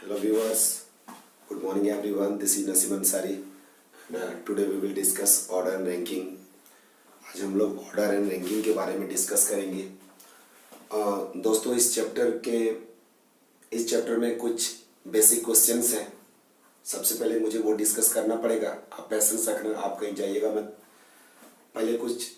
Hello viewers, good morning everyone. This is Nasim Ansari. Today we will discuss order and ranking. आज हम लोग order and ranking के बारे में discuss करेंगे। दोस्तों इस चैप्टर में कुछ बेसिक क्वेश्चंस हैं। सबसे पहले मुझे वो डिस्कस करना पड़ेगा। आप पेशेंस रखना, आप कहीं जाइएगा मत। पहले कुछ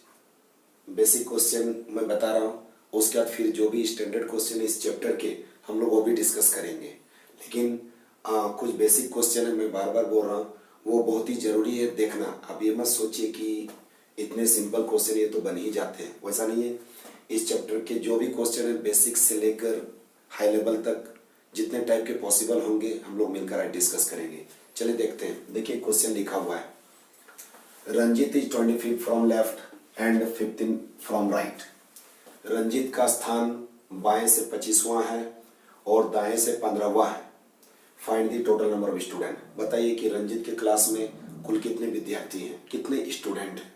बेसिक क्वेश्चन मैं बता रहा हूँ, उसके बाद फिर जो भी स्टैंडर्ड क्वेश्चन है इस चैप्टर के हम लोग वो भी डिस्कस करेंगे। लेकिन कुछ बेसिक क्वेश्चन है, मैं बार बार बोल रहा हूँ, वो बहुत ही ज़रूरी है देखना। आप ये मत सोचिए कि इतने सिंपल क्वेश्चन ये तो बन ही जाते हैं, वैसा नहीं है। इस चैप्टर के जो भी क्वेश्चन है बेसिक से लेकर हाई लेवल तक जितने टाइप के पॉसिबल होंगे हम लोग मिलकर आज डिस्कस करेंगे। चलिए देखते हैं। देखिए क्वेश्चन लिखा हुआ है, Ranjit is 25 from left and 15 from right. Ranjit का स्थान बाएं से 25वां है और दाएं से 15वां है। Find the total number of student. बताइए कि रंजीत के क्लास में कुल कितने विद्यार्थी हैं, कितने स्टूडेंट हैं।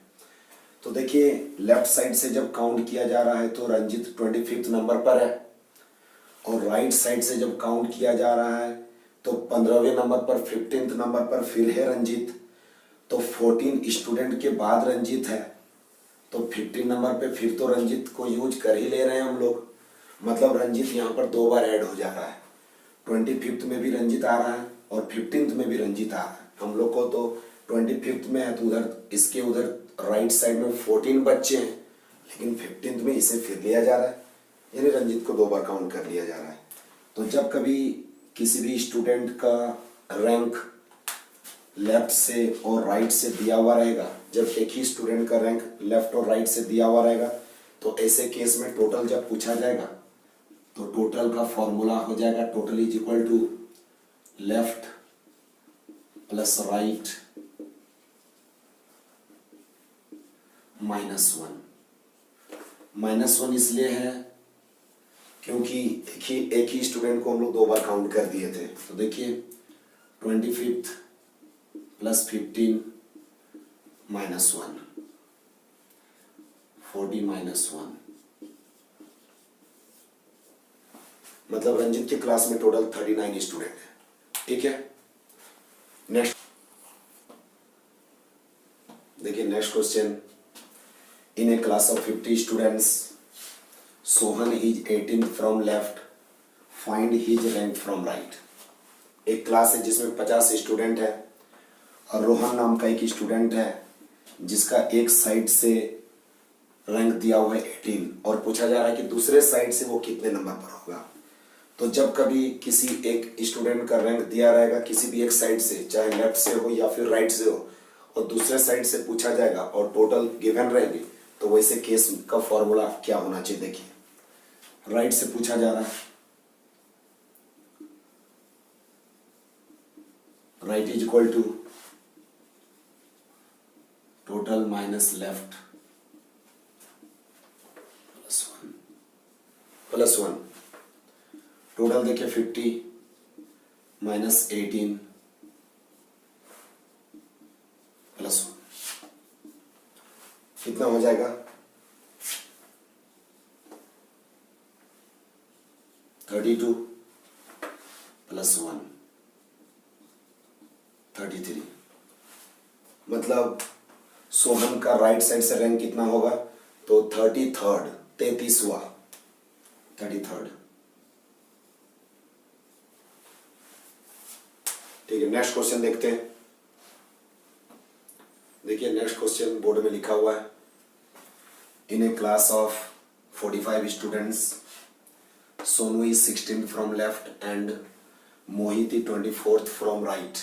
तो देखिए लेफ्ट साइड से जब काउंट किया जा रहा है तो रंजीत 25 नंबर पर है, और राइट साइड से जब काउंट किया जा रहा है तो 15वें नंबर पर 15th नंबर पर फिर है रंजीत। तो 14 स्टूडेंट के बाद रंजीत है, तो 15 नंबर पे फिर तो रंजीत को यूज कर ही ले रहे हैं हम लोग। मतलब रंजीत यहाँ पर 2 बार ऐड हो जा रहा है। 25th में भी रंजीत आ रहा है और 15th में भी रंजीत आ रहा है। हम लोग को तो 25th में है तो उधर इसके उधर राइट साइड में 14 बच्चे हैं, लेकिन 15th में इसे फिर लिया जा रहा है, यानी रंजीत को 2 बार काउंट कर लिया जा रहा है। तो जब कभी किसी भी स्टूडेंट का रैंक लेफ्ट से और राइट से दिया हुआ रहेगा, जब एक ही स्टूडेंट का रैंक लेफ्ट और राइट से दिया हुआ रहेगा तो ऐसे केस में टोटल जब पूछा जाएगा तो टोटल का फॉर्मूला हो जाएगा total is equal to left plus right -1। -1 इसलिए है क्योंकि एक ही स्टूडेंट को हम लोग 2 बार काउंट कर दिए थे। तो देखिए 25 प्लस 15 -1 40 -1, मतलब रंजीत के क्लास में टोटल 39 स्टूडेंट है। ठीक है, नेक्स्ट देखिए next question. In a class of 50 students Sohan is 18 from left, find his rank from right. एक क्लास है जिसमें 50 स्टूडेंट है और रोहन नाम का एक स्टूडेंट है जिसका एक साइड से रैंक दिया हुआ है 18 और पूछा जा रहा है कि दूसरे साइड से वो कितने नंबर पर होगा। तो जब कभी किसी एक स्टूडेंट का रैंक दिया रहेगा किसी भी एक साइड से, चाहे लेफ्ट से हो या फिर राइट से हो, और दूसरे साइड से पूछा जाएगा और टोटल गिवन रहेंगे, तो वैसे केस का फॉर्मूला क्या होना चाहिए। देखिए राइट से पूछा जा रहा है, right is equal to total minus left plus 1। टोटल देखिए 50 माइनस 18 प्लस 1 कितना हो जाएगा 32 प्लस 1 33। मतलब सोहन का राइट साइड से रैंक कितना होगा, तो 33rd 33वां 33rd। ठीक है, नेक्स्ट क्वेश्चन देखते हैं। देखिए नेक्स्ट क्वेश्चन बोर्ड में लिखा हुआ है, in a class of 45 students Sonu is 16 from left and Mohit is 24th from right.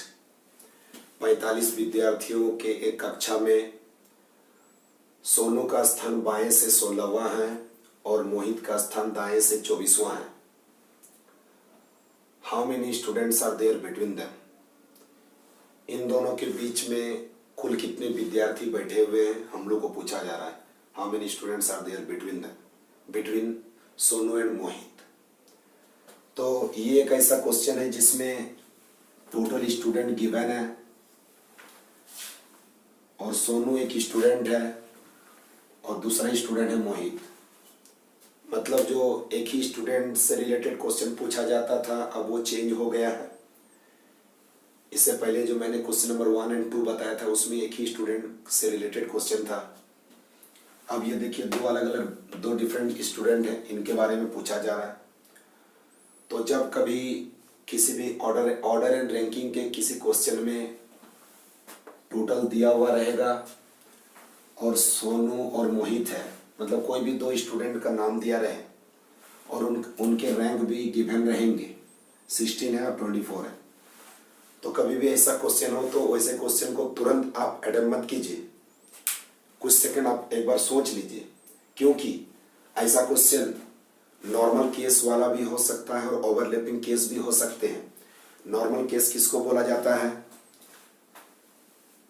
45 विद्यार्थियों के एक कक्षा में सोनू का स्थान बाएं से 16वां है और मोहित का स्थान दाएं से 24वां है। How many students are there between them. इन दोनों के बीच में कुल कितने विद्यार्थी बैठे हुए हैं हम लोग को पूछा जा रहा है। How many students are there between them, between Sonu and Mohit. तो ये एक ऐसा क्वेश्चन है जिसमें टोटल स्टूडेंट गिवन है और सोनू एक स्टूडेंट है और दूसरा स्टूडेंट है मोहित। मतलब जो एक ही स्टूडेंट से रिलेटेड क्वेश्चन पूछा जाता था अब वो चेंज हो गया है। इससे पहले जो मैंने क्वेश्चन नंबर 1 और 2 बताया था उसमें एक ही स्टूडेंट से रिलेटेड क्वेश्चन था। अब ये देखिए दो डिफरेंट स्टूडेंट हैं, इनके बारे में पूछा जा रहा है। तो जब कभी किसी भी ऑर्डर एंड रैंकिंग के किसी क्वेश्चन में टोटल दिया हुआ रहेगा और सोनू और मोहित है, मतलब कोई भी दो स्टूडेंट का नाम दिया रहे और उनके रैंक भी गिवन रहेंगे, 16 है और 24 है, तो कभी भी ऐसा क्वेश्चन हो तो वैसे क्वेश्चन को तुरंत आप अटेम्प्ट मत कीजिए, कुछ सेकंड आप एक बार सोच लीजिए, क्योंकि ऐसा क्वेश्चन नॉर्मल केस वाला भी हो सकता है और ओवरलैपिंग केस भी हो सकते हैं। नॉर्मल केस किसको बोला जाता है?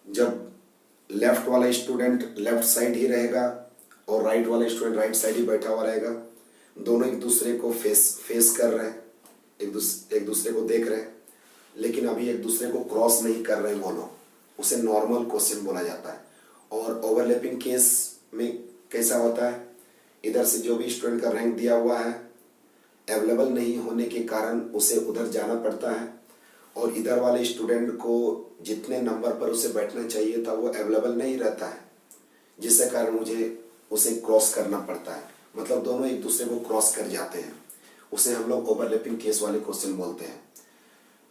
जब लेफ्ट वाला स्टूडेंट लेफ्ट साइड ही रहेगा और राइट वाला स्टूडेंट राइट साइड ही बैठा हुआ रहेगा, दोनों एक दूसरे को फेस कर रहे हैं, एक दूसरे को देख रहे हैं, लेकिन अभी एक दूसरे को क्रॉस नहीं कर रहे हैं वो लोग, उसे नॉर्मल क्वेश्चन बोला जाता है। और ओवरलैपिंग केस में कैसा होता है, इधर से जो भी स्टूडेंट का रैंक दिया हुआ है अवेलेबल नहीं होने के कारण उसे उधर जाना पड़ता है और इधर वाले स्टूडेंट को जितने नंबर पर उसे बैठना चाहिए था वो अवेलेबल नहीं रहता है, जिसके कारण मुझे उसे क्रॉस करना पड़ता है, मतलब दोनों एक दूसरे को क्रॉस कर जाते हैं, उसे हम लोग ओवरलैपिंग केस वाले क्वेश्चन बोलते हैं।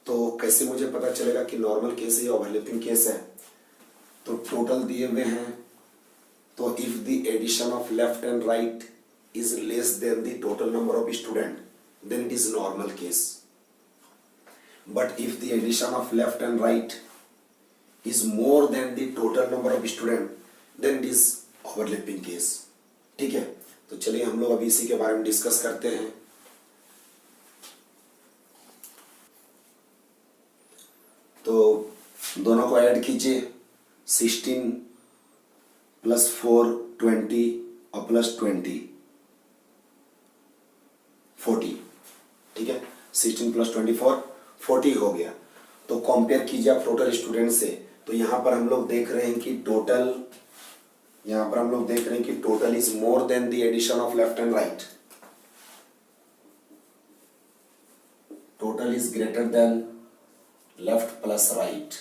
तो कैसे मुझे पता चलेगा कि नॉर्मल केस है या ओवरलैपिंग केस है? तो टोटल दिए हुए हैं, तो if the addition of left and right is less than the total number of student then it is normal case, but if the addition of left and right is more than the total number of student then it is overlapping case. ठीक है, तो चलिए हम लोग अभी इसी के बारे में डिस्कस करते हैं। तो दोनों को ऐड कीजिए, 16 प्लस 4 20 और प्लस 20 40। ठीक है, 16 प्लस 24 40 हो गया। तो कंपेयर कीजिए आप टोटल स्टूडेंट से, तो यहां पर हम लोग देख रहे हैं कि total is more than the addition of left and right, total is greater than left plus right,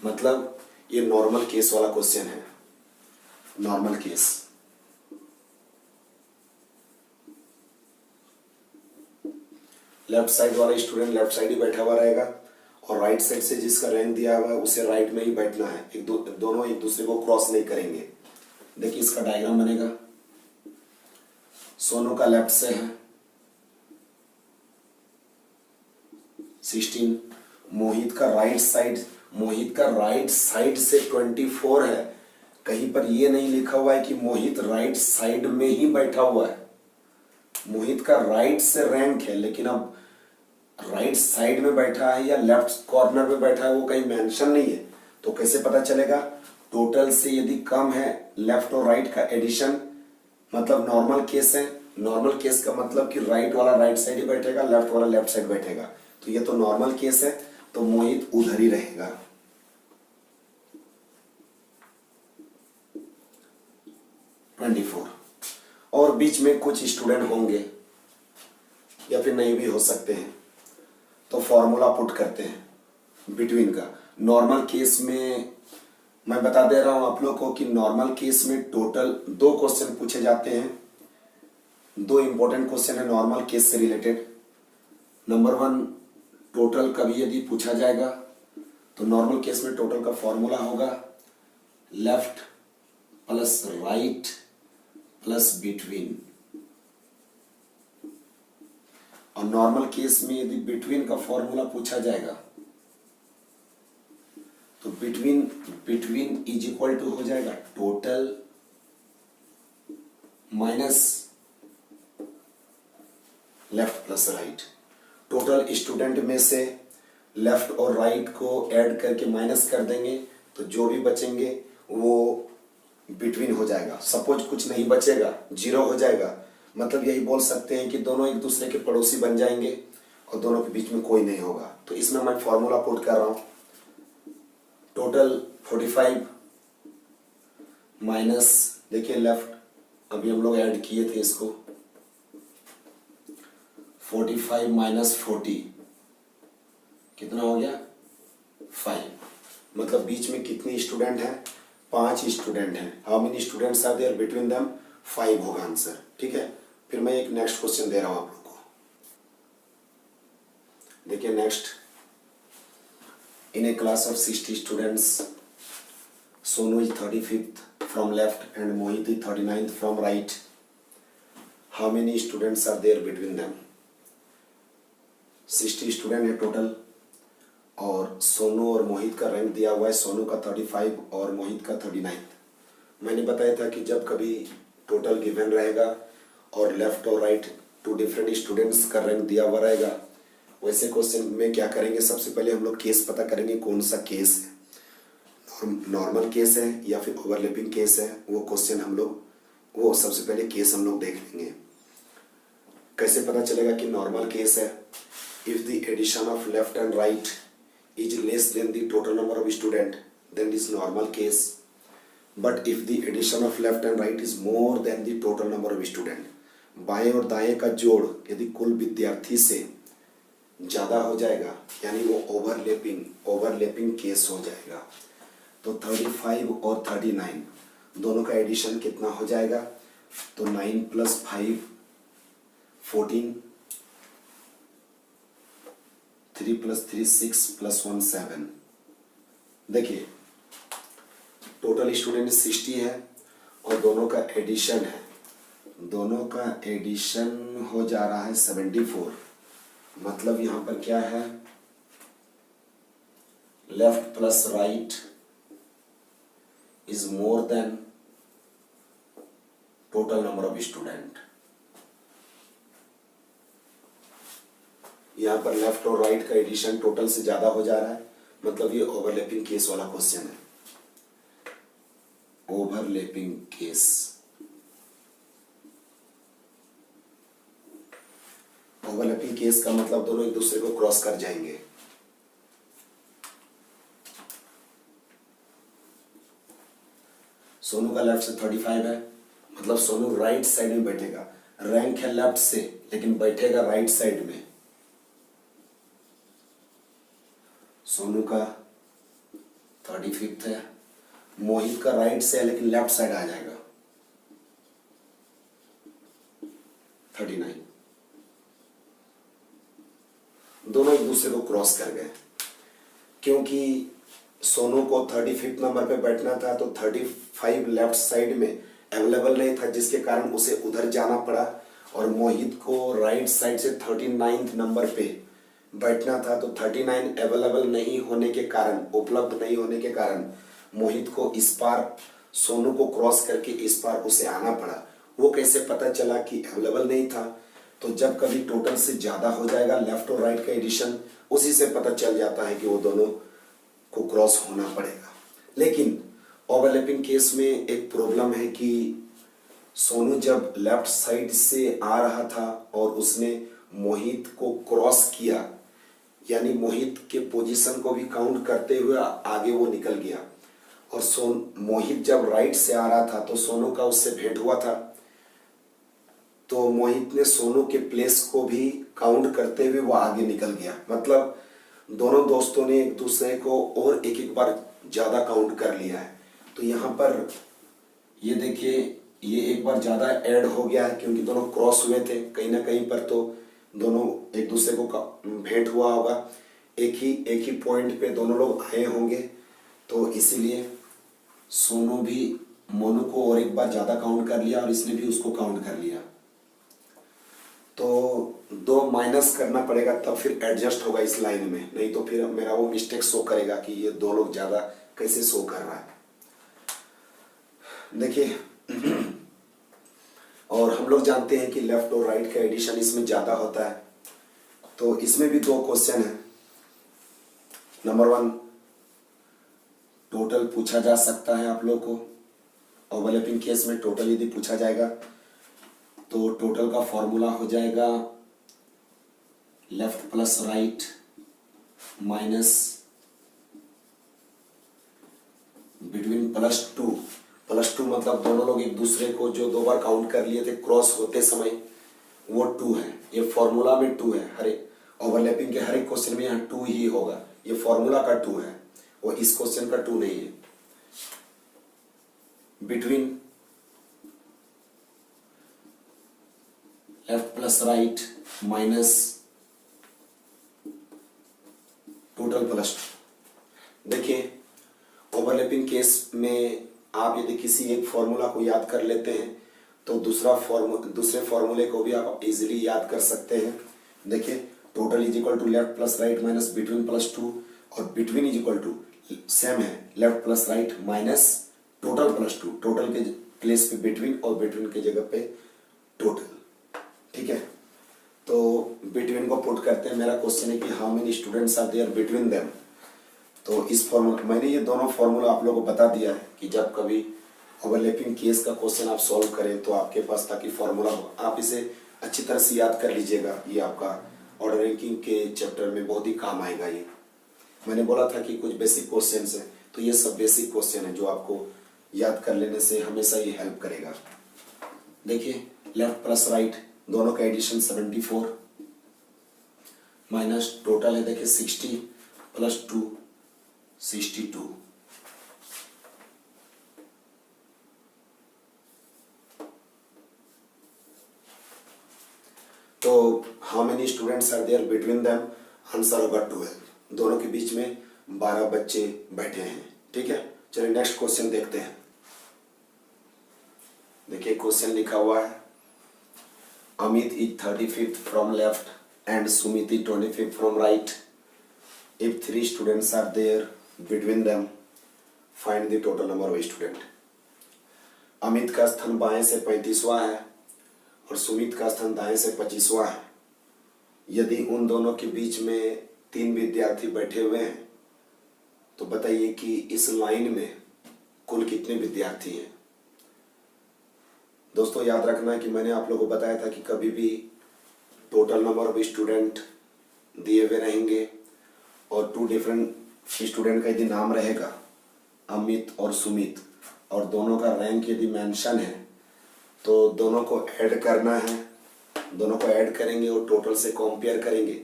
मतलब ये नॉर्मल केस वाला क्वेश्चन है, नॉर्मल केस। लेफ्ट साइड वाला स्टूडेंट लेफ्ट साइड ही बैठा हुआ रहेगा और राइट साइड से जिसका रैंक दिया हुआ है उसे राइट में ही बैठना है, दोनों एक दूसरे को क्रॉस नहीं करेंगे। देखिए इसका डायग्राम बनेगा, सोनू का लेफ्ट से है 16, मोहित का राइट साइड से 24 है। कहीं पर ये नहीं लिखा हुआ है कि मोहित राइट साइड में ही बैठा हुआ है, मोहित का राइट से रैंक है, लेकिन अब राइट साइड में बैठा है या लेफ्ट कॉर्नर में बैठा है वो कहीं मेंशन नहीं है, तो कैसे पता चलेगा? टोटल से यदि कम है लेफ्ट और राइट का एडिशन, मतलब नॉर्मल केस है। नॉर्मल केस का मतलब कि राइट वाला राइट साइड ही बैठेगा, लेफ्ट वाला लेफ्ट साइड बैठेगा, तो ये तो नॉर्मल केस है, तो मोहित उधर ही रहेगा। और बीच में कुछ स्टूडेंट होंगे या फिर नहीं भी हो सकते हैं, तो फॉर्मूला पुट करते हैं बिटवीन का। नॉर्मल केस में मैं बता दे रहा हूं आप लोग को कि नॉर्मल केस में टोटल 2 क्वेश्चन पूछे जाते हैं, 2 इंपॉर्टेंट क्वेश्चन है नॉर्मल केस से रिलेटेड। नंबर 1, टोटल कभी यदि पूछा जाएगा तो नॉर्मल केस में टोटल का फॉर्मूला होगा left plus right plus between, और नॉर्मल केस में यदि बिटवीन का फॉर्मूला पूछा जाएगा तो बिटवीन इज इक्वल टू हो जाएगा total minus left plus right. Total student में से लेफ्ट और राइट को ऐड करके माइनस कर देंगे तो जो भी बचेंगे वो बिटवीन हो जाएगा। सपोज कुछ नहीं बचेगा, 0 हो जाएगा, मतलब यही बोल सकते हैं कि दोनों एक दूसरे के पड़ोसी बन जाएंगे और दोनों के बीच में कोई नहीं होगा। तो इसमें मैं फॉर्मूला पुट कर रहा हूं, टोटल 45 माइनस, देखिए लेफ्ट अभी हम लोग ऐड किए थे इसको, 45 माइनस 40 कितना हो गया 5। मतलब बीच में कितने स्टूडेंट हैं 5 स्टूडेंट हैं। How many students are there between them 5 होगा आंसर। ठीक है, फिर मैं एक नेक्स्ट क्वेश्चन दे रहा हूं आप लोग को। देखिए next, in a class of 60 students Sonu is 35th from left and Mohit is 39th from right. How many students are there between them. 60 student है टोटल और सोनू और मोहित का रैंक दिया हुआ है, सोनू का 35 और मोहित का 39। मैंने बताया था कि जब कभी टोटल गिवन रहेगा और लेफ्ट और राइट टू डिफरेंट स्टूडेंट्स का रैंक दिया हुआ रहेगा, वैसे क्वेश्चन में क्या करेंगे, सबसे पहले हम लोग केस पता करेंगे कौन सा केस है, नॉर्मल केस है या फिर ओवरलैपिंग केस है। वो क्वेश्चन हम लोग वो सबसे पहले केस हम लोग देख लेंगे। कैसे पता चलेगा कि नॉर्मल केस है। If the addition of left and right is less than the total number of student, then it is normal case. But if the addition of left and right is more than the total number of student, बाएं और दाएं का जोड़ यदि कुल विद्यार्थी से ज्यादा हो जाएगा यानी वो ओवरलैपिंग केस हो जाएगा। तो 35 और 39 दोनों का एडिशन कितना हो जाएगा, तो 9 + 5 14, 3 + 3 6 + 1 7। देखिए टोटल स्टूडेंट 60 है और दोनों का एडिशन है, दोनों का एडिशन हो जा रहा है 74। मतलब यहां पर क्या है, left plus right is more then total number of student. यहाँ पर लेफ्ट और राइट का एडिशन टोटल से ज्यादा हो जा रहा है, मतलब ये ओवरलैपिंग केस वाला क्वेश्चन है। ओवरलैपिंग केस, ओवरलैपिंग केस का मतलब दोनों एक दूसरे को क्रॉस कर जाएंगे। सोनू का लेफ्ट से 35 है, मतलब सोनू राइट साइड में बैठेगा। रैंक है लेफ्ट से लेकिन बैठेगा राइट साइड में। सोनू का 35th है, मोहित का राइट से है लेकिन लेफ्ट साइड आ जाएगा 39। दोनों एक दूसरे को क्रॉस कर गए। क्योंकि सोनू को 35th नंबर पे बैठना था तो 35 लेफ्ट साइड में अवेलेबल नहीं था, जिसके कारण उसे उधर जाना पड़ा। और मोहित को राइट साइड से 39th नंबर पे बैठना था तो 39 अवेलेबल नहीं होने के कारण, उपलब्ध नहीं होने के कारण मोहित को इस पार सोनू को क्रॉस करके इस पार उसे आना पड़ा। वो कैसे पता चला कि अवेलेबल नहीं था, तो जब कभी टोटल से ज्यादा हो जाएगा लेफ्ट और राइट का एडिशन, उसी से पता चल जाता है कि वो दोनों को क्रॉस होना पड़ेगा। लेकिन ओवरलैपिंग केस में एक प्रॉब्लम है कि सोनू जब लेफ्ट साइड से आ रहा था और उसने मोहित को क्रॉस किया, यानी मोहित के पोजीशन को भी काउंट करते हुए आगे वो निकल गया। और मोहित जब राइट से आ रहा था तो सोनू का उससे भेंट हुआ था, तो मोहित ने सोनू के प्लेस को भी काउंट करते हुए वो आगे निकल गया। मतलब दोनों दोस्तों ने एक दूसरे को और एक एक बार ज्यादा काउंट कर लिया है। तो यहाँ पर ये देखिए, ये एक बार ज्यादा ऐड हो गया है क्योंकि दोनों क्रॉस हुए थे कहीं ना कहीं पर, तो दोनों एक दूसरे को भेंट हुआ होगा। एक ही पॉइंट पे दोनों लोग आए होंगे, तो इसीलिए सोनू भी मोनू को और एक बार ज्यादा काउंट कर लिया और इसने भी उसको काउंट कर लिया। तो 2 माइनस करना पड़ेगा तब फिर एडजस्ट होगा इस लाइन में, नहीं तो फिर मेरा वो मिस्टेक शो करेगा कि ये 2 लोग ज्यादा कैसे शो कर रहा है। देखिए और हम लोग जानते हैं कि लेफ्ट और राइट का एडिशन इसमें ज्यादा होता है। तो इसमें भी 2 क्वेश्चन है। नंबर 1 टोटल पूछा जा सकता है आप लोग को। ओवरलैपिंग केस में टोटल यदि पूछा जाएगा तो टोटल का फॉर्मूला हो जाएगा left plus right minus between +2। +2 मतलब दोनों लोग एक दूसरे को जो 2 बार काउंट कर लिए थे क्रॉस होते समय, वो 2 है। ये फॉर्मूला में 2 है, हर एक ओवरलैपिंग के हर एक क्वेश्चन में यहाँ 2 ही होगा। ये फॉर्मूला का 2 है, वो इस क्वेश्चन का 2 नहीं है। Between left plus right minus total plus 2। देखिए ओवरलैपिंग केस में आप यदि किसी एक फॉर्मूला को याद कर लेते हैं तो दूसरे फॉर्मूले को भी आप इजीली याद कर सकते हैं। देखिए total is equal to left plus right minus between plus 2, और between is equal to same है, left plus right minus total plus 2। Total के प्लेस पे बिटवीन और बिटवीन के जगह पे टोटल। ठीक है, तो बिटवीन को पुट करते हैं। मेरा क्वेश्चन है कि how many students are there between them. तो इस फॉर्मूला, मैंने ये दोनों फॉर्मूला आप लोगों को बता दिया है कि जब कभी ओवरलैपिंग केस का क्वेश्चन आप सॉल्व करें तो आपके पास ताकि फॉर्मूला हो, आप इसे अच्छी तरह से याद कर लीजिएगा। ये आपका ऑर्डर रैंकिंग के चैप्टर में बहुत ही काम आएगा। ये मैंने बोला था कि कुछ बेसिक क्वेश्चन है, तो ये सब बेसिक क्वेश्चन है जो आपको याद कर लेने से हमेशा ये हेल्प करेगा। देखिए लेफ्ट प्लस राइट दोनों का एडिशन 74 माइनस टोटल है देखिए 60 प्लस 2 62। तो how many students are there between them, answer होगा 12। दोनों के बीच में 12 बच्चे बैठे हैं। ठीक है, चलिए नेक्स्ट क्वेश्चन देखते हैं। देखिए क्वेश्चन लिखा हुआ है Amit is 35th from left and Sumit is 25th from right. If 3 students are there between them find the total number of student. Amit का स्थान बाएं से 35वां है और सुमित का स्थान दाएं से 25वां है। यदि उन दोनों के बीच में 3 विद्यार्थी बैठे हुए हैं तो बताइए कि इस लाइन में कुल कितने विद्यार्थी हैं। दोस्तों याद रखना है कि मैंने आप लोगों को बताया था कि कभी भी टोटल नंबर ऑफ स्टूडेंट दिए हुए रहेंगे और 2 डिफरेंट स्टूडेंट का यदि नाम रहेगा अमित और सुमित और दोनों का रैंक यदि मेंशन है तो दोनों को ऐड करना है। दोनों को ऐड करेंगे और टोटल से कंपेयर करेंगे।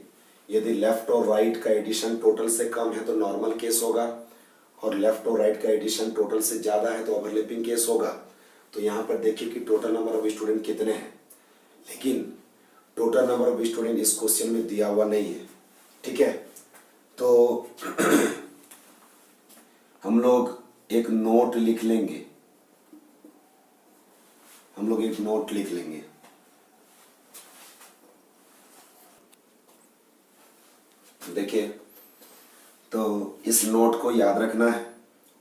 यदि लेफ्ट और राइट का एडिशन टोटल से कम है तो नॉर्मल केस होगा, और लेफ्ट और राइट का एडिशन टोटल से ज़्यादा है तो ओवरलैपिंग केस होगा। तो यहाँ पर देखिए कि टोटल नंबर ऑफ स्टूडेंट कितने हैं, लेकिन टोटल नंबर ऑफ स्टूडेंट इस क्वेश्चन में दिया हुआ नहीं है। ठीक है, तो हम लोग एक नोट लिख लेंगे। देखिए तो इस नोट को याद रखना है।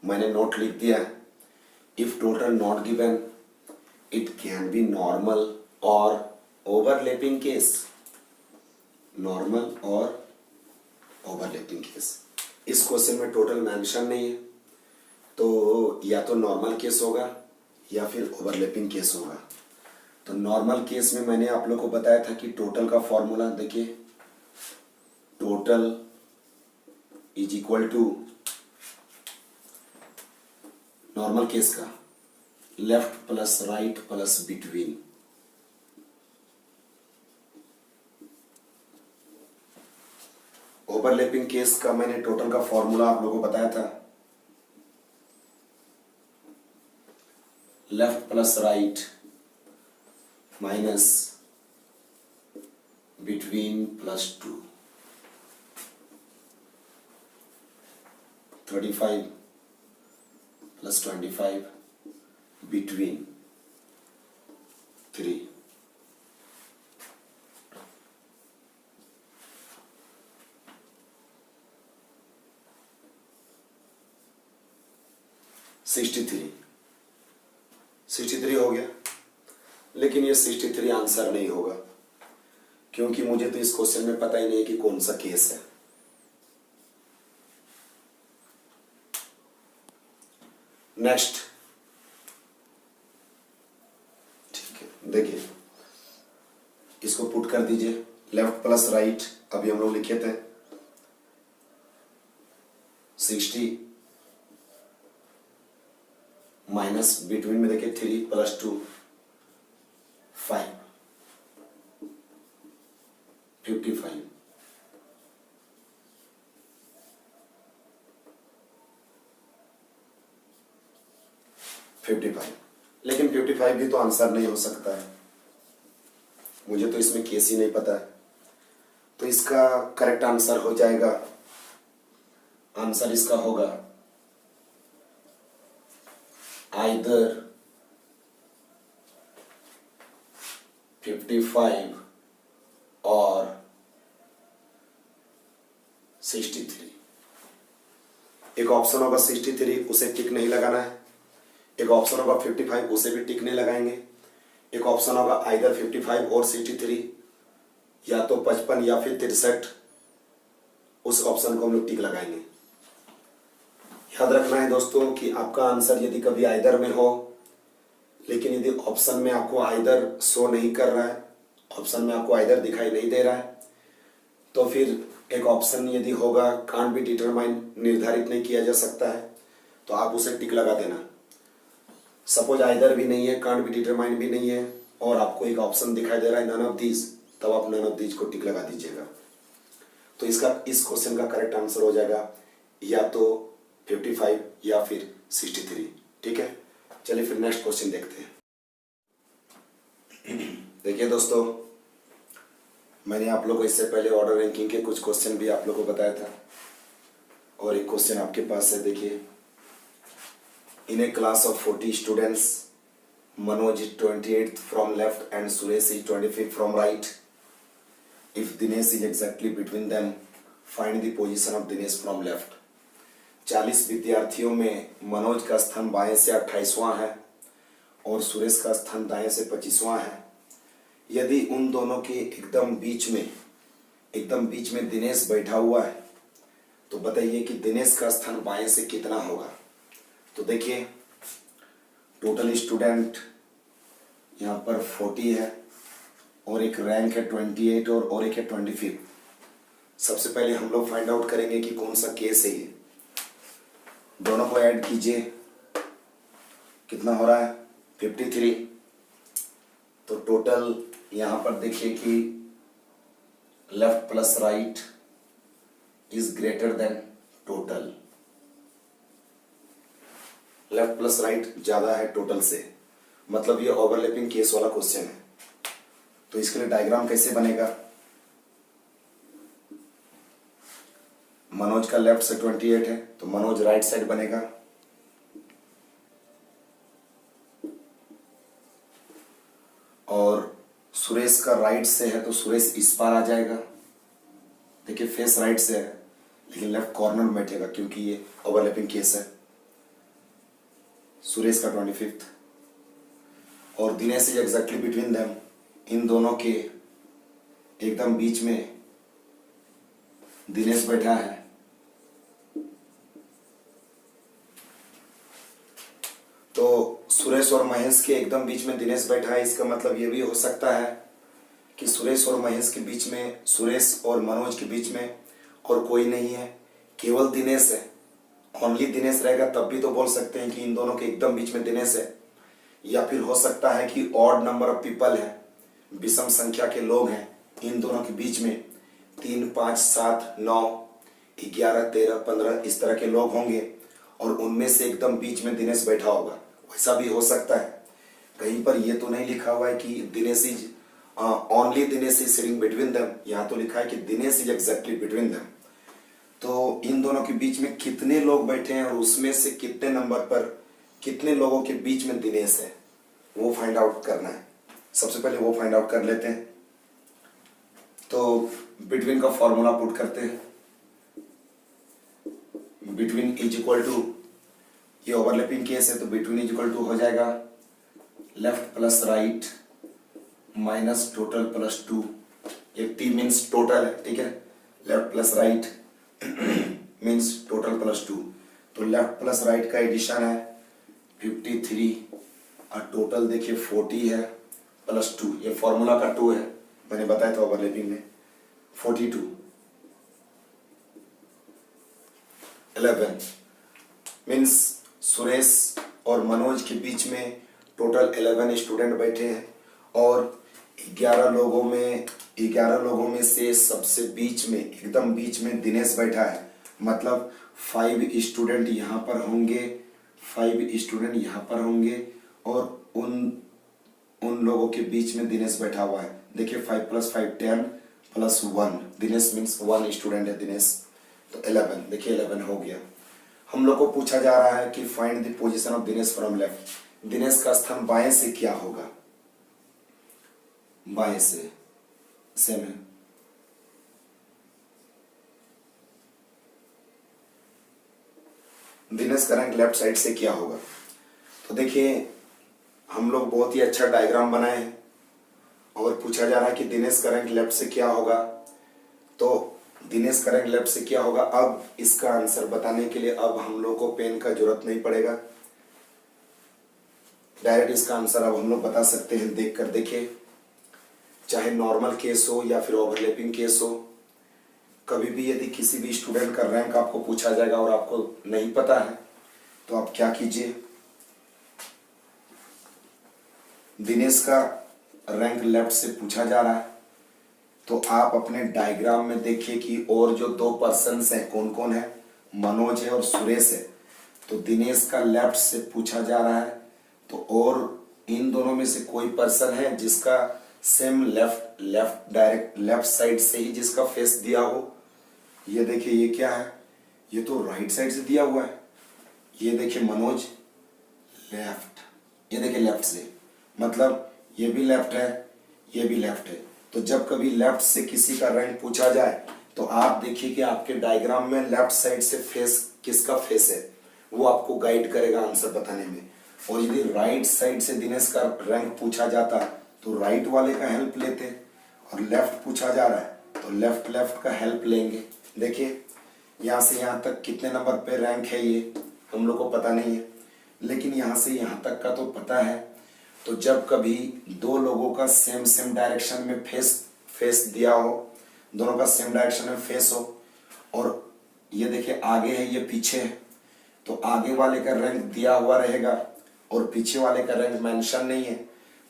मैंने नोट लिख दिया है। If total not given it can be normal और ओवरलैपिंग केस। नॉर्मल और ओवरलैपिंग केस। इस क्वेश्चन में टोटल मेंशन नहीं है तो या तो नॉर्मल केस होगा या फिर ओवरलैपिंग केस होगा। तो नॉर्मल केस में मैंने आप लोग को बताया था कि टोटल का फॉर्मूला देखिए, total is equal to normal case का left plus right plus between. Overlapping case का मैंने टोटल का फॉर्मूला आप लोगों को बताया था, left plus right minus between plus 2। 35 plus 25 between 3। Sixty three हो गया, लेकिन ये 63 आंसर नहीं होगा क्योंकि मुझे तो इस क्वेश्चन में पता ही नहीं है कि कौन सा केस है। नेक्स्ट, ठीक है, देखिए इसको पुट कर दीजिए। लेफ्ट प्लस राइट अभी हम लोग लिखे थे 60 माइनस बिटवीन में देखिए 3 प्लस 2 5। 55, लेकिन 55 भी तो आंसर नहीं हो सकता है, मुझे तो इसमें केस ही नहीं पता है। तो इसका करेक्ट आंसर हो जाएगा, आंसर इसका होगा आइदर 55 और 63। एक ऑप्शन होगा 63, उसे टिक नहीं लगाना है। एक ऑप्शन होगा 55, उसे भी टिक नहीं लगाएंगे। एक ऑप्शन होगा आइदर 55 और 63, या तो 55 या फिर 63, उस ऑप्शन को हम लोग टिक लगाएंगे। याद रखना है दोस्तों कि आपका आंसर यदि कभी आइदर में हो, लेकिन यदि ऑप्शन में आपको आइदर शो नहीं कर रहा है, ऑप्शन में आपको आइदर दिखाई नहीं दे रहा है, तो फिर एक ऑप्शन यदि होगा कांट बी डिटरमाइन, निर्धारित नहीं किया जा सकता है, तो आप उसे टिक लगा देना। सपोज आइदर भी नहीं है, कांट बी डिटरमाइन भी नहीं है, और आपको एक ऑप्शन दिखाई दे रहा है नन ऑफ दीज, तब आप नन ऑफ दीज को टिक लगा दीजिएगा। तो इस क्वेश्चन का करेक्ट आंसर हो जाएगा या तो 55 या फिर 63। ठीक है, चलिए फिर नेक्स्ट क्वेश्चन देखते हैं। देखिए दोस्तों, मैंने आप लोगों को इससे पहले ऑर्डर रैंकिंग के कुछ क्वेश्चन भी आप लोगों को बताया था, और एक क्वेश्चन आपके पास है। देखिए, in a class of 40 students, Manoj is 28th from left and Suresh is 25th from right. If Dinesh is exactly between them, find the position of Dinesh from left. 40 विद्यार्थियों में मनोज का स्थान बाएं से 28वां है और सुरेश का स्थान दाएं से 25वां है। यदि उन दोनों के एकदम बीच में दिनेश बैठा हुआ है, तो बताइए कि दिनेश का स्थान बाएं से कितना होगा। तो देखिए, टोटल स्टूडेंट यहाँ पर 40 है, और एक रैंक है 28 और एक है 25। सबसे पहले हम लोग फाइंड आउट करेंगे कि कौन सा केस है ये। दोनों को ऐड कीजिए, कितना हो रहा है 53। तो टोटल यहाँ पर देखिए कि left plus right is greater then total. Left plus right ज्यादा है टोटल से, मतलब ये ओवरलैपिंग केस वाला क्वेश्चन है। तो इसके लिए डायग्राम कैसे बनेगा? मनोज का लेफ्ट से 28 है, तो मनोज राइट साइड बनेगा, और सुरेश का राइट से है, तो सुरेश इस पार आ जाएगा। देखिए, फेस राइट से है, लेकिन लेफ्ट कॉर्नर में बैठेगा क्योंकि ये ओवरलैपिंग केस है। सुरेश का 25th, और Dinesh is exactly between them, इन दोनों के एकदम बीच में दिनेश बैठा है। तो सुरेश और महेश के एकदम बीच में दिनेश बैठा है, इसका मतलब ये भी हो सकता है कि सुरेश और महेश के बीच में, सुरेश और मनोज के बीच में और कोई नहीं है, केवल दिनेश है। ओनली दिनेश रहेगा तब भी तो बोल सकते हैं कि इन दोनों के एकदम बीच में दिनेश है। या फिर हो सकता है कि ऑड नंबर ऑफ पीपल है, विषम संख्या के लोग हैं इन दोनों के बीच में, 3, 5, 7, 9, 11, 13, 15 इस तरह के लोग होंगे, और उनमें से एकदम बीच में दिनेश बैठा होगा। वैसा भी हो सकता है। कहीं पर ये तो नहीं लिखा हुआ है कि Dinesh is only Dinesh is sitting between them, यहाँ तो लिखा है कि Dinesh is exactly between them. तो इन दोनों के बीच में कितने लोग बैठे हैं और उसमें से कितने नंबर पर कितने लोगों के बीच में दिनेश है, वो फाइंड आउट करना है। सबसे पहले वो फाइंड आउट कर लेते हैं। तो बिटवीन का फॉर्मूला पुट करते हैं। बिटवीन इज इक्वल टू, ये ओवरलैपिंग केस है तो बिटवीन इज इक्वल टू हो जाएगा left plus right minus total plus 2। ये टी मीन्स टोटल है, ठीक है। Left plus right means total plus 2। तो लेफ्ट प्लस राइट का एडिशन है 53, और टोटल देखिए 40 है प्लस 2। ये फॉर्मूला का 2 है, मैंने बताया था ओवरलैपिंग में। 42 11 मीन्स सुरेश और मनोज के बीच में टोटल 11 स्टूडेंट बैठे हैं, और 11 लोगों में 11 लोगों में से सबसे बीच में, एकदम बीच में दिनेश बैठा है, मतलब 5 स्टूडेंट यहाँ पर होंगे, 5 स्टूडेंट यहाँ पर होंगे और उन लोगों के बीच में दिनेश बैठा हुआ है। देखिए 5 + 5 10 + 1, दिनेश मीन्स 1 स्टूडेंट है दिनेश, तो 11। देखिए 11 हो गया। हम लोग को पूछा जा रहा है कि find the position of Dinesh from left. Dinesh का स्थान बाएं से क्या होगा? बाएं से सेम है। दिनेश का रैंक लेफ्ट साइड से क्या होगा? तो देखिए हम लोग बहुत ही अच्छा डायग्राम बनाए हैं और पूछा जा रहा है कि दिनेश का रैंक लेफ्ट से क्या होगा। तो दिनेश का रैंक लेफ्ट से क्या होगा, अब इसका आंसर बताने के लिए अब हम लोग को पेन का जरूरत नहीं पड़ेगा, डायरेक्ट इसका आंसर अब हम लोग बता सकते हैं देख कर। देखिए चाहे नॉर्मल केस हो या फिर ओवरलैपिंग केस हो, कभी भी यदि किसी भी स्टूडेंट का रैंक आपको पूछा जाएगा और आपको नहीं पता है तो आप क्या कीजिए, दिनेश का रैंक लेफ्ट से पूछा जा रहा है तो आप अपने डायग्राम में देखिए कि और जो 2 पर्सन्स हैं कौन कौन है, मनोज है और सुरेश है। तो दिनेश का लेफ्ट से पूछा जा रहा है तो और इन दोनों में से कोई पर्सन है जिसका same left direct left side से ही जिसका फेस दिया हो। ये देखिए ये क्या है, ये तो राइट साइड से दिया हुआ है। ये देखिए मनोज लेफ्ट, ये देखिए लेफ्ट से, मतलब ये भी लेफ्ट है, ये भी लेफ्ट है। तो जब कभी लेफ्ट से किसी का रैंक पूछा जाए तो आप देखिए कि आपके डायग्राम में लेफ्ट साइड से फेस किसका फेस है, वो आपको गाइड करेगा आंसर बताने में। और यदि राइट साइड से दिनेश का रैंक पूछा जाता तो राइट वाले का हेल्प लेते, और लेफ्ट पूछा जा रहा है तो लेफ्ट का हेल्प लेंगे। देखिए यहाँ से यहाँ तक कितने नंबर पे रैंक है ये हम लोग को पता नहीं है, लेकिन यहाँ से यहाँ तक का तो पता है। तो जब कभी 2 लोगों का सेम डायरेक्शन में फेस दिया हो, दोनों का सेम डायरेक्शन में फेस हो, और ये देखिए आगे है ये पीछे है, तो आगे वाले का रैंक दिया हुआ रहेगा और पीछे वाले का रैंक मेंशन नहीं है,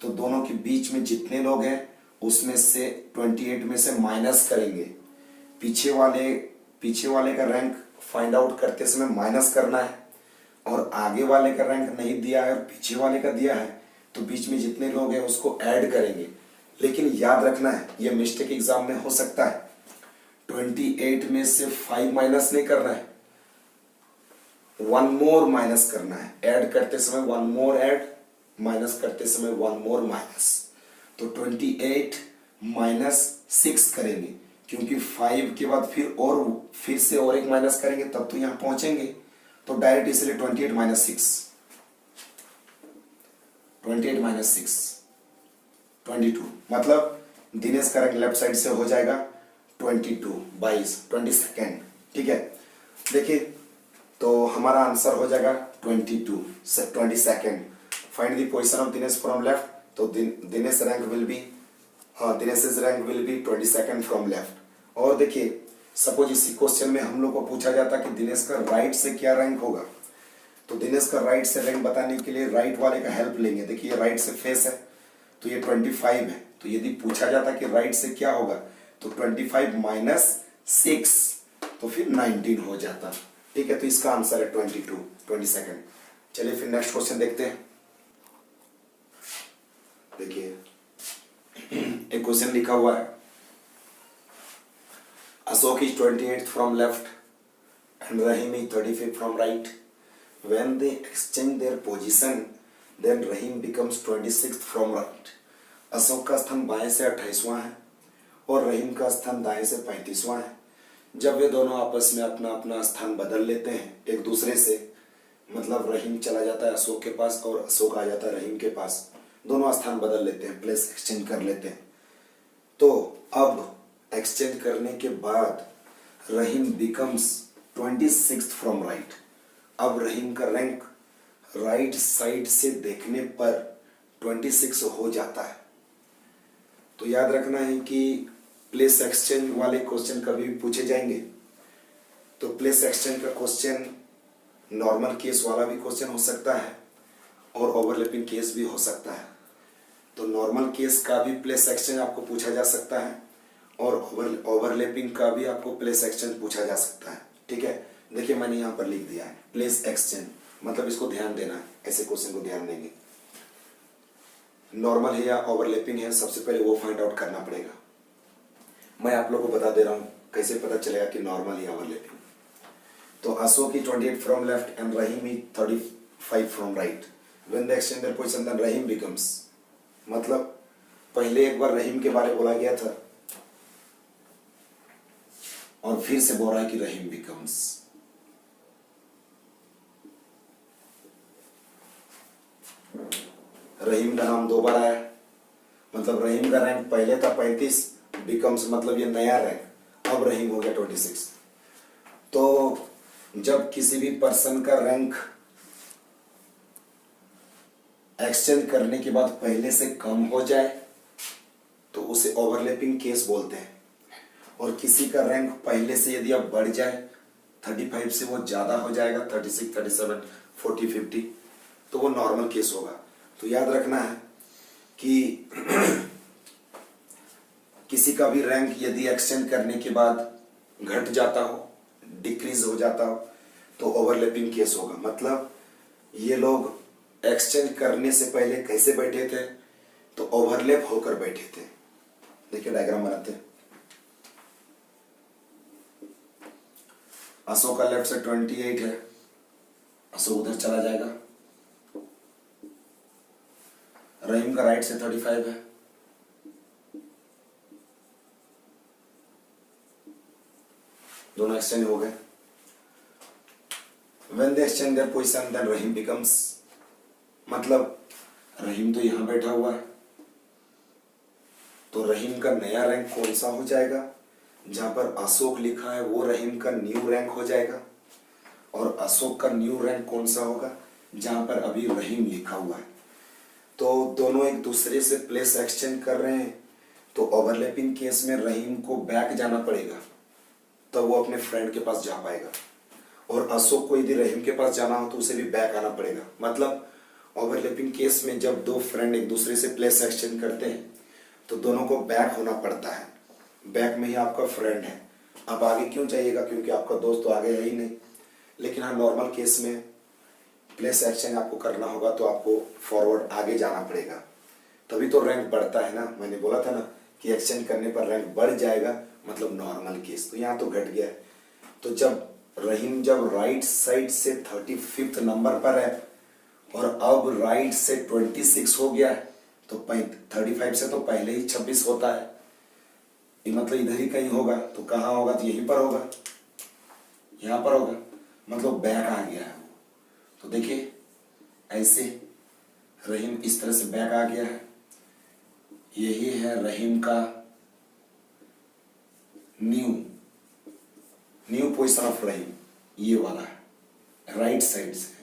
तो दोनों के बीच में जितने लोग हैं उसमें से 28 में से माइनस करेंगे। पीछे वाले का रैंक फाइंड आउट करते समय माइनस करना है, और आगे वाले का रैंक नहीं दिया है और पीछे वाले का दिया है तो बीच में जितने लोग हैं उसको ऐड करेंगे। लेकिन याद रखना है ये मिस्टेक एग्जाम में हो सकता है, 28 में से 5 माइनस नहीं करना है, 1 मोर माइनस करना है। ऐड करते समय 1 मोर ऐड, माइनस करते समय 1 मोर माइनस। तो 28 माइनस 6 करेंगे, क्योंकि 5 के बाद फिर से और एक माइनस करेंगे तब तो यहां पहुंचेंगे। तो डायरेक्ट इसलिए 28 माइनस 6, 28 माइनस 6 22, मतलब दिनेश का रैंक लेफ्ट साइड से हो जाएगा 22 ठीक है। देखिए तो हमारा आंसर हो जाएगा 22 find the position of Dinesh from left. तो Dinesh rank will be, Dinesh rank will be 22 from left. और देखिए सपोज इसी क्वेश्चन में हम लोग को पूछा जाता कि दिनेश का राइट से क्या रैंक होगा, तो दिनेश का राइट से रैंक बताने के लिए राइट वाले का हेल्प लेंगे। देखिए ये राइट से फेस है तो ये 25 है, तो यदि पूछा जाता कि राइट से क्या होगा तो 25 माइनस 6 तो फिर 19 हो जाता। ठीक है, तो इसका आंसर है 22। चलिए फिर नेक्स्ट क्वेश्चन देखते हैं। देखिए एक क्वेश्चन लिखा हुआ है, Ashok is 28th from left and Rahim is 35th from right. When they exchange their position, then Rahim becomes 26th from right. Ashok का स्थान बाएं से 28वां है और रहीम का स्थान दाएं से 35वां है। जब वे दोनों आपस में अपना अपना स्थान बदल लेते हैं एक दूसरे से, मतलब रहीम चला जाता है अशोक के पास और अशोक आ जाता है रहीम के पास, दोनों स्थान बदल लेते हैं, प्लेस एक्सचेंज कर लेते हैं। तो अब एक्सचेंज करने के बाद रहीम बिकम्स 26th फ्रॉम राइट। अब रहीम का रैंक राइट साइड से देखने पर 26 हो जाता है। तो याद रखना है कि प्लेस एक्सचेंज वाले क्वेश्चन कभी भी पूछे जाएंगे तो प्लेस एक्सचेंज का क्वेश्चन नॉर्मल केस वाला भी क्वेश्चन हो सकता है और ओवरलैपिंग केस भी हो सकता है। तो नॉर्मल केस का भी प्लेस एक्सचेंज आपको पूछा जा सकता है और ओवरलैपिंग का भी आपको प्लेस एक्सचेंज पूछा जा सकता है। ठीक है, देखिए मैंने यहाँ पर लिख दिया है प्लेस एक्सचेंज, मतलब इसको ध्यान देना है, ऐसे क्वेश्चन को ध्यान देंगे। नॉर्मल है या ओवरलैपिंग है, सबसे पहले वो फाइंड आउट करना पड़ेगा। मैं आप लोगों को बता दे रहा हूँ कैसे पता चलेगा कि नॉर्मल या ओवरलैपिंग। तो Ashok is 28 from left and Rahim is 35 from right. When they exchange their position, then Rahim becomes, मतलब पहले एक बार रहीम के बारे बोला गया था और फिर से बोल रहा है कि रहीम becomes। रहीम का नाम दो बार आया, मतलब रहीम का रैंक पहले था 35, becomes मतलब ये नया रैंक, अब रहीम हो गया 26। तो जब किसी भी पर्सन का रैंक एक्सचेंज करने के बाद पहले से कम हो जाए तो उसे ओवरलैपिंग केस बोलते हैं, और किसी का रैंक पहले से यदि अब बढ़ जाए 35 से वो ज्यादा हो जाएगा 36, 37, 40, 50, तो वो नॉर्मल केस होगा। तो याद रखना है कि किसी का भी रैंक यदि एक्सचेंज करने के बाद घट जाता हो, डिक्रीज हो जाता हो, तो ओवरलैपिंग केस होगा। मतलब ये लोग एक्सचेंज करने से पहले कैसे बैठे थे, तो ओवरलैप होकर बैठे थे। देखिए डायग्राम बनाते हैं। अशोक का लेफ्ट से 28 है, अशोक उधर चला जाएगा। रहीम का राइट से 35 है, दोनों एक्सचेंज हो गए। When they exchange their position, then Rahim becomes, मतलब रहीम तो यहां बैठा हुआ है, तो रहीम का नया रैंक कौन सा हो जाएगा, जहां पर अशोक लिखा है वो रहीम का न्यू रैंक हो जाएगा, और अशोक का न्यू रैंक कौन सा होगा, जहां पर अभी रहीम लिखा हुआ है। तो दोनों एक दूसरे से प्लेस एक्सचेंज कर रहे हैं, तो ओवरलैपिंग केस में रहीम को बैक जाना पड़ेगा, तब वो अपने फ्रेंड के पास जा पाएगा, और अशोक को यदि रहीम के पास जाना हो तो उसे भी बैक आना पड़ेगा। मतलब ओवरलैपिंग केस में जब दो फ्रेंड एक दूसरे से प्लेस एक्सचेंज करते हैं तो दोनों को बैक होना पड़ता है, बैक में ही आपका फ्रेंड है। अब आगे क्यों चाहिएगा, क्योंकि आपका दोस्त तो आगे है ही नहीं। लेकिन हाँ, नॉर्मल केस में प्लेस एक्सचेंज आपको करना होगा तो आपको फॉरवर्ड आगे जाना पड़ेगा, तभी तो रैंक बढ़ता है ना। मैंने बोला था ना कि एक्सचेंज करने पर रैंक बढ़ जाएगा, मतलब नॉर्मल केस। तो यहाँ तो घट गया है। तो जब रहीम जब राइट साइड से 35 नंबर पर है और अब राइट से 26 हो गया है, तो 35 से तो पहले ही 26 होता है, ये मतलब इधर ही कहीं होगा। तो कहाँ होगा, तो यहीं पर होगा, यहाँ पर होगा, मतलब बैक आ गया है। तो देखिए ऐसे रहीम इस तरह से बैक आ गया है। यही है रहीम का न्यू पोजीशन ऑफ रहीम, ये वाला है राइट साइड से,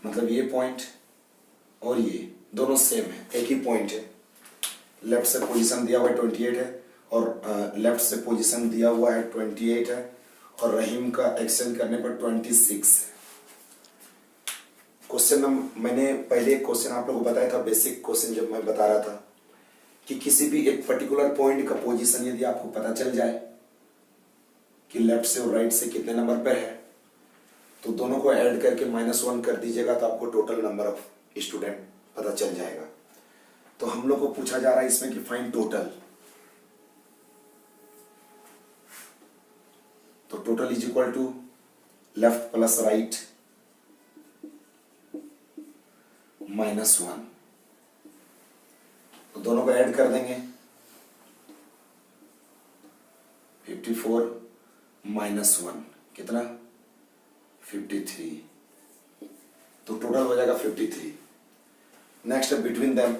मतलब ये पॉइंट और ये दोनों सेम है, एक ही पॉइंट है। लेफ्ट से पोजीशन दिया हुआ है 28 है, और लेफ्ट से पोजीशन दिया हुआ है 28 है, और रहीम का एक्सचेंज करने पर 26 है। क्वेश्चन मैंने पहले एक क्वेश्चन आप लोगों को बताया था, बेसिक क्वेश्चन, जब मैं बता रहा था कि किसी भी एक पर्टिकुलर पॉइंट का पोजीशन यदि आपको पता चल जाए कि लेफ्ट से और राइट से कितने नंबर पर है, तो दोनों को ऐड करके -1 कर दीजिएगा, तो आपको टोटल नंबर ऑफ स्टूडेंट पता चल जाएगा। तो हम लोग को पूछा जा रहा है इसमें कि फाइंड टोटल, तो total is equal to left plus right -1, तो दोनों को ऐड कर देंगे, 54 -1 कितना, 53, तो टोटल हो जाएगा 53। नेक्स्ट बिटवीन देम,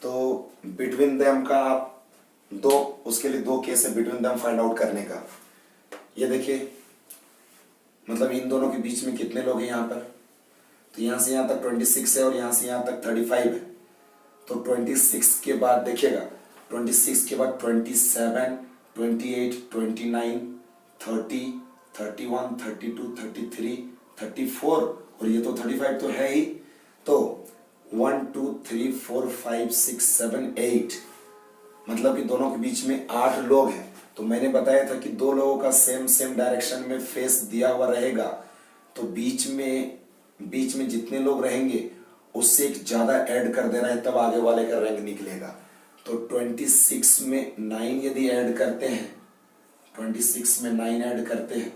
तो बिटवीन देम का आप दो, उसके लिए दो केस है बिटवीन देम फाइंड आउट करने का। ये देखिए, मतलब इन दोनों के बीच में कितने लोग हैं यहाँ पर, तो यहाँ से यहाँ तक 26 है और यहाँ से यहाँ तक 35 है। तो 26 के बाद देखिएगा, 26 के बाद 27, 28, 29, 30, 31, 32, 33, 34, और ये तो 35 तो है ही। तो 1 2 3 4 5 6 7 8, मतलब कि दोनों के बीच में 8 लोग हैं। तो मैंने बताया था कि दो लोगों का सेम डायरेक्शन में फेस दिया हुआ रहेगा, तो बीच में जितने लोग रहेंगे उससे एक ज्यादा ऐड कर देना है, तब आगे वाले का रैंक निकलेगा। तो 26 में 9 यदि ऐड करते हैं, 26 में 9 ऐड करते हैं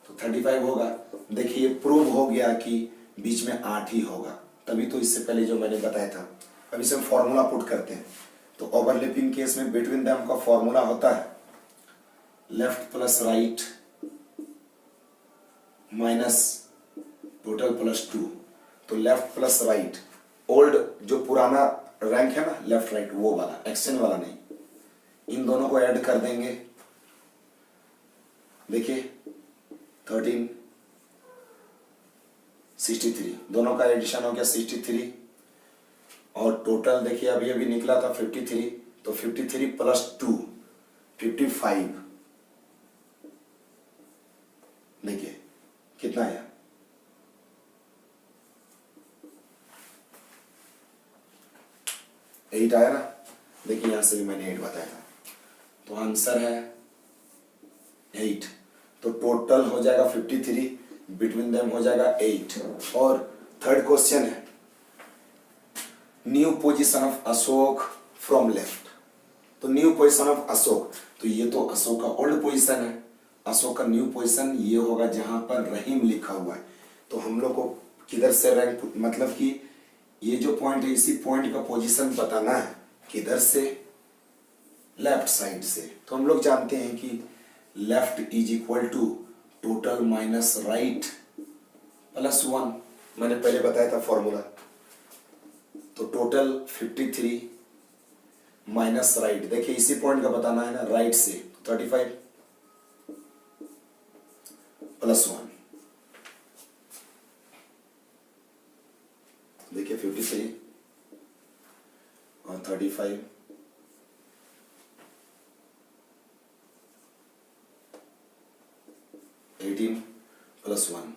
तो 35 होगा। देखिए, प्रूव हो गया कि बीच में 8 ही होगा, तभी तो इससे पहले जो मैंने बताया था। अब इसे हम फॉर्मूला पुट करते हैं। तो ओवरलैपिंग केस में बिटवीन देम का फॉर्मूला होता है left plus right minus total plus 2। तो लेफ्ट प्लस राइट, ओल्ड जो पुराना रैंक है ना, लेफ्ट राइट वो वाला, एक्सचेंज वाला नहीं, इन दोनों को ऐड कर देंगे। देखिए 13 63, दोनों का एडिशन हो गया 63, और टोटल देखिए अभी अभी निकला था 53, तो 53 प्लस 2 55। देखिए कितना आया, 8 आया ना। देखिए यहां से भी मैंने 8 बताया था, तो आंसर है 8। तो टोटल हो जाएगा 53, बिटवीन देम हो जाएगा 8। और थर्ड क्वेश्चन है new position of Ashok from left. तो न्यू पोजीशन ऑफ अशोक, तो ये तो अशोक का ओल्ड पोजीशन है, अशोक का न्यू पोजीशन ये होगा जहां पर रहीम लिखा हुआ है। तो हम लोग को किधर से रैंक, मतलब कि ये जो पॉइंट है इसी पॉइंट का पोजीशन बताना है, किधर से, लेफ्ट साइड से। तो हम लोग जानते हैं कि left is equal to total minus right plus 1, मैंने पहले बताया था फॉर्मूला। तो टोटल 53 माइनस राइट, देखिए इसी पॉइंट का बताना है ना, राइट से 35 प्लस 1, देखिए 53 और 35 18 प्लस 1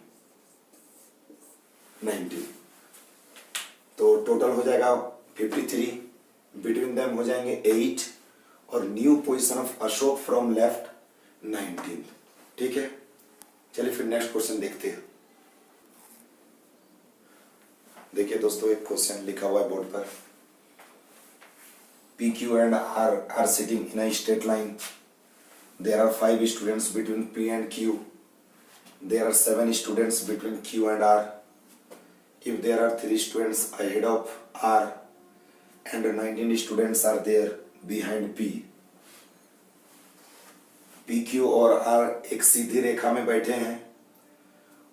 19। तो टोटल हो जाएगा 53, बिटवीन देम हो जाएंगे 8, और new position of Ashok from left 19। ठीक है, चलिए फिर नेक्स्ट क्वेश्चन देखते हैं। देखिए दोस्तों, एक क्वेश्चन लिखा हुआ है बोर्ड पर, P Q and R are sitting in a straight line, there are 5 students between P and Q, there are 7 students between Q and R. If there are 3 students ahead of R and 19 students are there behind P, PQ और R एक सीधी रेखा में बैठे हैं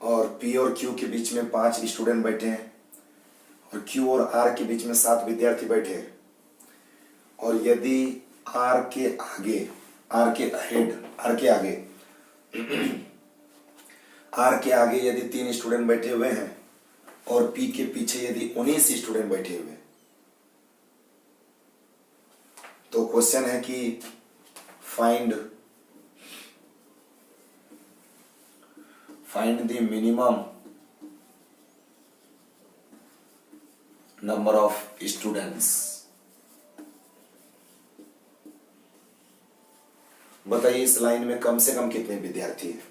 और P और Q के बीच में 5 स्टूडेंट बैठे हैं और Q और R के बीच में 7 विद्यार्थी बैठे हैं। और यदि R के आगे, R के अहेड, R के आगे आर के आगे यदि 3 स्टूडेंट बैठे हुए हैं और पी के पीछे यदि 19 स्टूडेंट बैठे हुए हैं, तो क्वेश्चन है कि find the minimum number of students. बताइए इस लाइन में कम से कम कितने विद्यार्थी हैं।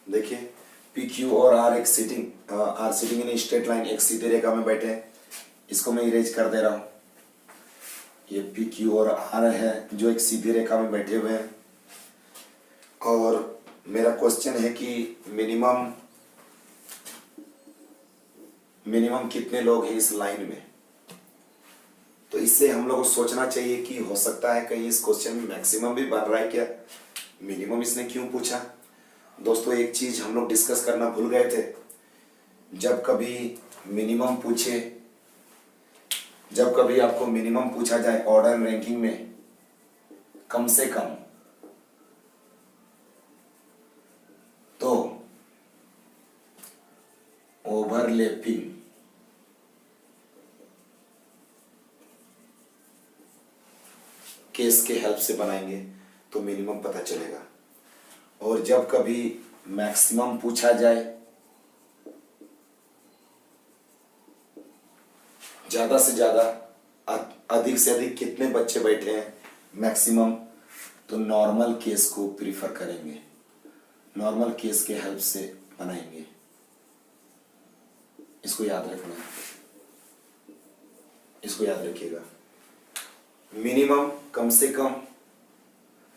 देखिए पी क्यू और आर एक सिटिंग इन स्ट्रेट लाइन, एक सीधी रेखा में बैठे हैं। इसको मैं इरेज कर दे रहा हूं। ये पी क्यू और आर है जो एक सीधी रेखा में बैठे हुए हैं, और मेरा क्वेश्चन है कि मिनिमम कितने लोग हैं इस लाइन में। तो इससे हम लोग को सोचना चाहिए कि हो सकता है कहीं इस क्वेश्चन में मैक्सिमम भी बन रहा है क्या, मिनिमम इसने क्यों पूछा। दोस्तों एक चीज हम लोग डिस्कस करना भूल गए थे, जब कभी मिनिमम पूछे, जब कभी आपको मिनिमम पूछा जाए ऑर्डर रैंकिंग में कम से कम, तो ओवरलैपिंग केस के हेल्प से बनाएंगे तो मिनिमम पता चलेगा। और जब कभी मैक्सिमम पूछा जाए ज़्यादा से ज़्यादा अधिक से अधिक कितने बच्चे बैठे हैं मैक्सिमम, तो नॉर्मल केस को प्रीफर करेंगे, नॉर्मल केस के हेल्प से बनाएंगे। इसको याद रखना है, इसको याद रखिएगा। मिनिमम कम से कम,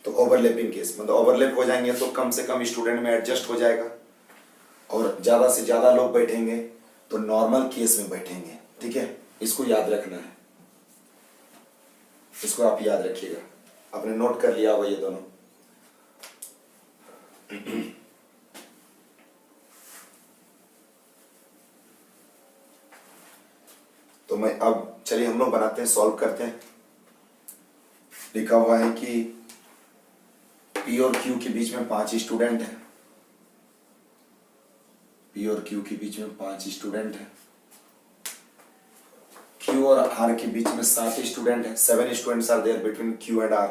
तो ओवरलैपिंग केस मतलब ओवरलैप हो जाएंगे तो कम से कम स्टूडेंट में एडजस्ट हो जाएगा, और ज़्यादा से ज़्यादा लोग बैठेंगे तो नॉर्मल केस में बैठेंगे। ठीक है, इसको याद रखना है, इसको आप याद रखिएगा। आपने नोट कर लिया होगा ये दोनों। तो मैं अब चलिए हम लोग बनाते हैं, सॉल्व करते हैं। लिखा हुआ है कि पी और क्यू के बीच में 5 स्टूडेंट हैं, पी और क्यू के बीच में 5 स्टूडेंट हैं। क्यू और आर के बीच में 7 स्टूडेंट हैं, 7 students are there between Q and R.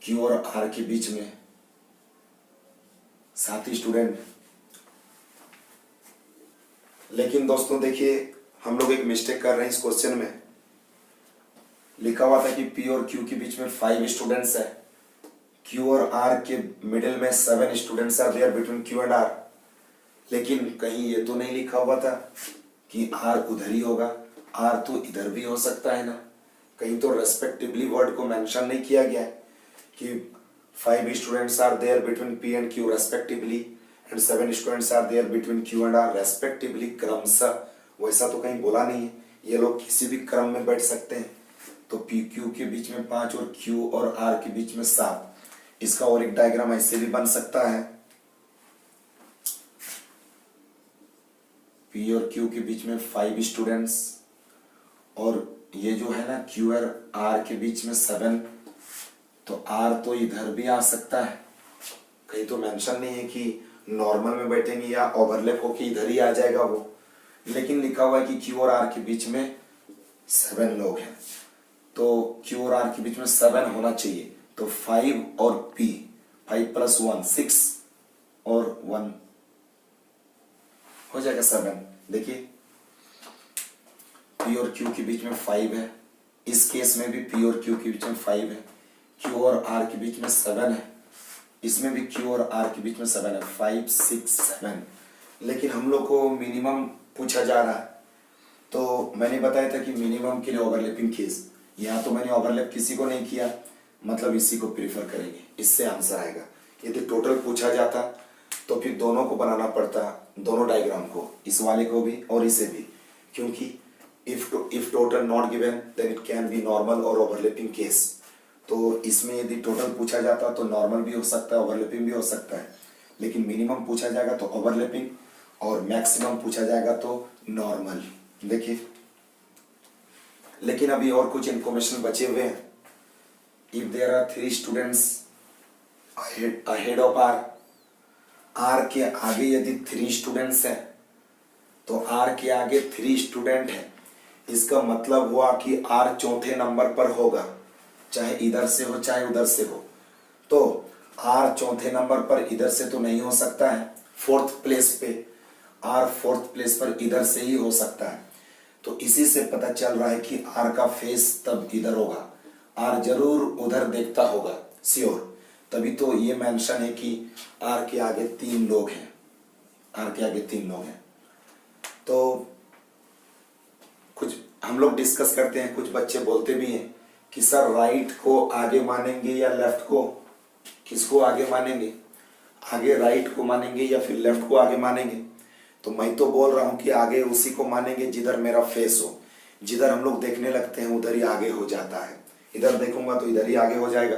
Q और आर के बीच में 7 स्टूडेंट। लेकिन दोस्तों देखिए, हम लोग एक मिस्टेक कर रहे हैं इस क्वेश्चन में। लिखा हुआ था कि पी और क्यू के बीच में 5 स्टूडेंट्स है, क्यू और आर के मिडिल में 7 students are there between Q and R. लेकिन कहीं ये तो नहीं लिखा हुआ था कि आर उधर ही होगा, आर तो इधर भी हो सकता है ना। कहीं तो रेस्पेक्टिवली वर्ड को मेंशन नहीं किया गया है कि 5 students are there between P and Q respectively and 7 students are there between Q and R respectively, क्रमशः। वैसा तो कहीं बोला नहीं है। ये लोग किसी भी क्रम में बैठ सकते हैं। तो पी क्यू के बीच में 5 और क्यू और आर के बीच में 7। इसका और एक डायग्राम ऐसे भी बन सकता है, पी और क्यू के बीच में 5 स्टूडेंट्स, और ये जो है ना क्यू और आर के बीच में 7। तो आर तो इधर भी आ सकता है, कहीं तो मेंशन नहीं है कि नॉर्मल में बैठेंगे या ओवरलैप होके इधर ही आ जाएगा वो। लेकिन लिखा हुआ है कि क्यू और आर के बीच में 7 लोग हैं, तो क्यू और आर के बीच में 7 होना चाहिए। तो 5 और पी, 5 + 1 6 और 1 हो जाएगा 7। देखिए पी और क्यू के बीच में 5 है, इस केस में भी पी और क्यू के बीच में 5 है, क्यू और आर के बीच में 7 है, इसमें भी क्यू और आर के बीच में 7 है, 5 6 7। लेकिन हम लोग को मिनिमम पूछा जा रहा है, तो मैंने बताया था कि मिनिमम के लिए ओवरलैपिंग केस। यहाँ तो मैंने ओवरलैप किसी को नहीं किया, मतलब इसी को प्रीफर करेंगे, इससे आंसर आएगा। यदि टोटल पूछा जाता तो फिर दोनों को बनाना पड़ता, दोनों डायग्राम को, इस वाले को भी और इसे भी, क्योंकि if total not given then it can be normal और ओवरलैपिंग केस। तो इसमें यदि टोटल पूछा जाता तो नॉर्मल भी हो सकता है, ओवरलैपिंग भी हो सकता है। लेकिन मिनिमम पूछा जाएगा तो ओवरलैपिंग, और मैक्सिमम पूछा जाएगा तो नॉर्मल। देखिए, लेकिन अभी और कुछ इंफॉर्मेशन बचे हुए हैं। If there are 3 students ahead of R, R के आगे यदि 3 स्टूडेंट्स हैं, तो आर के आगे 3 स्टूडेंट हैं, इसका मतलब हुआ कि आर चौथे नंबर पर होगा, चाहे इधर से हो चाहे उधर से हो। तो आर चौथे नंबर पर इधर से तो नहीं हो सकता है, 4th प्लेस पे, आर 4th प्लेस पर इधर से ही हो सकता है। तो इसी से पता चल रहा है कि आर का फेस तब इधर होगा, आर जरूर उधर देखता होगा, श्योर। तभी तो ये मेंशन है कि आर के आगे 3 लोग हैं, आर के आगे 3 लोग हैं। तो कुछ हम लोग डिस्कस करते हैं, कुछ बच्चे बोलते भी हैं कि सर राइट को आगे मानेंगे या लेफ्ट को, किसको आगे मानेंगे, आगे राइट को मानेंगे या फिर लेफ्ट को आगे मानेंगे। तो मैं तो बोल रहा हूं कि आगे उसी को मानेंगे जिधर मेरा फेस हो, जिधर हम लोग देखने लगते हैं उधर ही आगे हो जाता है। इधर देखूंगा तो इधर ही आगे हो जाएगा,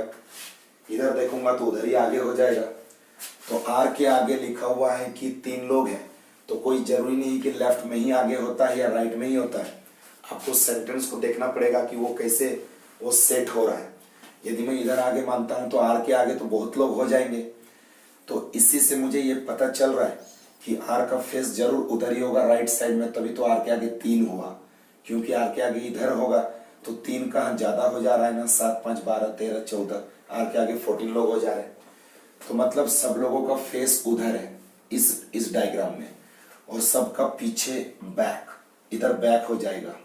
इधर देखूंगा तो उधर ही आगे हो जाएगा। तो आर के आगे लिखा हुआ है कि 3 लोग हैं, तो कोई जरूरी नहीं कि लेफ्ट में ही आगे होता है या राइट में ही होता है। आपको सेंटेंस को देखना पड़ेगा कि वो कैसे वो सेट हो रहा है। यदि मैं इधर आगे मानता हूं तो आर के आगे तो बहुत लोग हो जाएंगे। तो इसी से मुझे ये पता चल रहा है कि आर का फेस जरूर उधर ही होगा, राइट साइड में, तभी तो आर के आगे 3 हुआ। क्योंकि आर के आगे इधर होगा तो 3 कहाँ ज्यादा हो जा रहा है ना, 7 5 12 13 14, आर के आगे 14 लोग हो जा रहे हैं। तो मतलब सब लोगों का फेस उधर है इस डायग्राम में, और सबका पीछे बैक, इधर बैक हो जाएगा,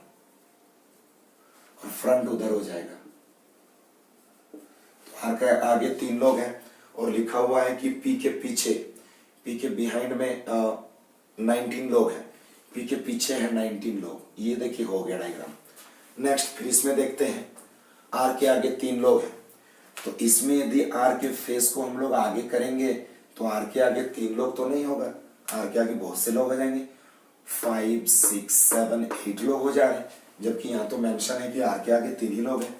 फ्रंट उधर हो जाएगा। तो आर का आगे 3 लोग हैं और लिखा हुआ है कि पी के पीछे, पी के बिहाइंड में 19 लोग हैं, पी के पीछे है 19 लोग। ये देखिए हो गया डायग्राम। नेक्स्ट फिर इसमें देखते हैं आर के आगे 3 लोग हैं, तो इसमें यदि आर के फेस को हम लोग आगे करेंगे तो आर के आगे 3 लोग तो नहीं होगा, आर के आगे बहुत से लोग हो जाएंगे, 5 6 7 8 लोग हो जा रहे हैं, जबकि यहाँ तो मेंशन है कि आर के आगे 3 ही लोग हैं।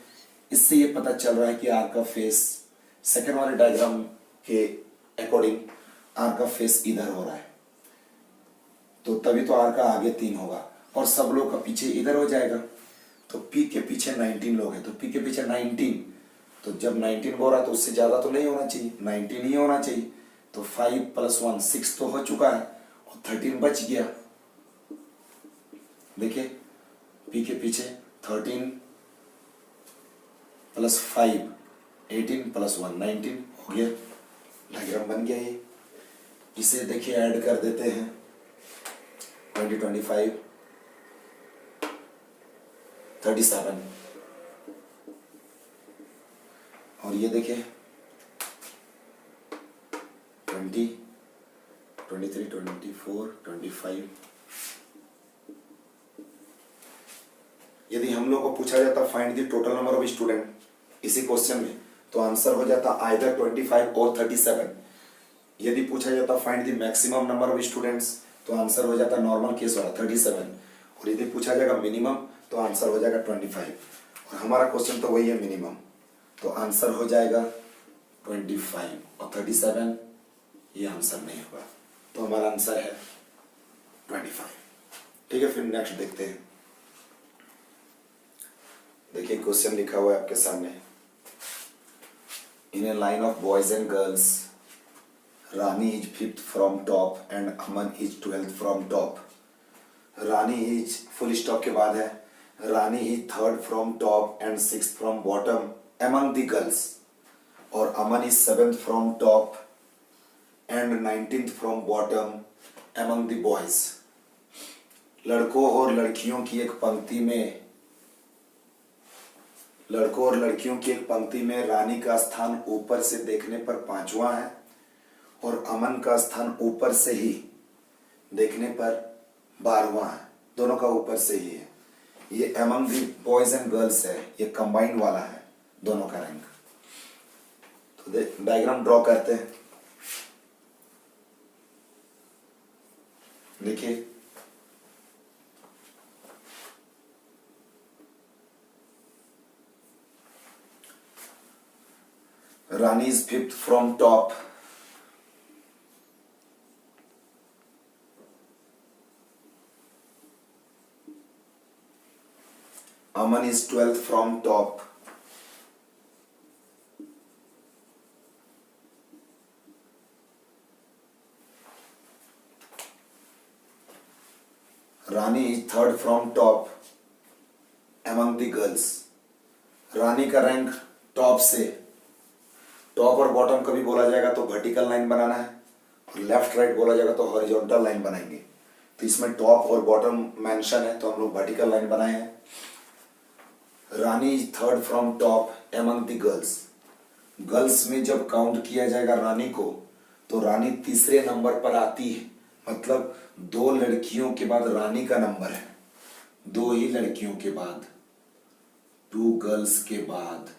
इससे ये पता चल रहा है कि आर का फेस सेकंड वाले डायग्राम के अकॉर्डिंग आर का फेस इधर हो रहा है, तो तभी तो आर का आगे 3 होगा और सब लोग का पीछे इधर हो जाएगा। तो पी के पीछे 19 लोग हैं, तो पी के पीछे 19, तो जब 19 हो रहा है तो उससे ज्यादा तो नहीं होना चाहिए, 19 ही होना चाहिए। तो 5 + 1 6 तो हो चुका है और 13 बच गया। देखिए पी के पीछे 13 + 5 18 + 1 19 हो गया, डायग्राम बन गया ये। इसे देखिए ऐड कर देते हैं 20 25 37 और ये देखिए 20 23 24 25। यदि हम लोग को पूछा जाता find the total number of student इसी क्वेश्चन में, तो आंसर हो जाता आइदर 25 और 37। यदि पूछा जाता find the maximum number of students, तो आंसर हो जाता नॉर्मल केस वाला 37, और यदि पूछा जाएगा मिनिमम तो आंसर हो जाएगा 25, और हमारा क्वेश्चन तो वही है मिनिमम, तो आंसर हो जाएगा 25 और 37 ये आंसर नहीं होगा, तो हमारा आंसर है 25। ठीक है, फिर नेक्स्ट देखते हैं। देखिए क्वेश्चन लिखा हुआ है आपके सामने, in a line of boys and girls Rani is 5th from top and Aman is 12th from top. Rani is full stop के बाद है, Rani is 3rd from top and 6th from bottom among the girls, और Aman is 7th from top and 19th from bottom among the boys। लड़कों और लड़कियों की एक पंक्ति में, लड़कों और लड़कियों की एक पंक्ति में रानी का स्थान ऊपर से देखने पर 5वां है और अमन का स्थान ऊपर से ही देखने पर 12वां है, दोनों का ऊपर से ही है। ये among the boys and girls है, ये कंबाइंड वाला है दोनों का रैंक। तो डायग्राम ड्रॉ करते हैं। देखिए Rani is 5th from top, Aman is 12th from top, Rani is 3rd from top among the girls. Rani का रैंक टॉप से, टॉप और बॉटम कभी बोला जाएगा तो वर्टिकल लाइन बनाना है और लेफ्ट राइट बोला जाएगा तो हॉरिजॉन्टल लाइन बनाएंगे। तो इसमें टॉप और बॉटम मेंशन है तो हम लोग वर्टिकल लाइन बनाए हैं। Rani is 3rd from top among the girls. Girls में जब काउंट किया जाएगा रानी को तो रानी तीसरे नंबर पर आती है, मतलब 2 लड़कियों के बाद रानी का नंबर है, 2 ही लड़कियों के बाद, 2 गर्ल्स के बाद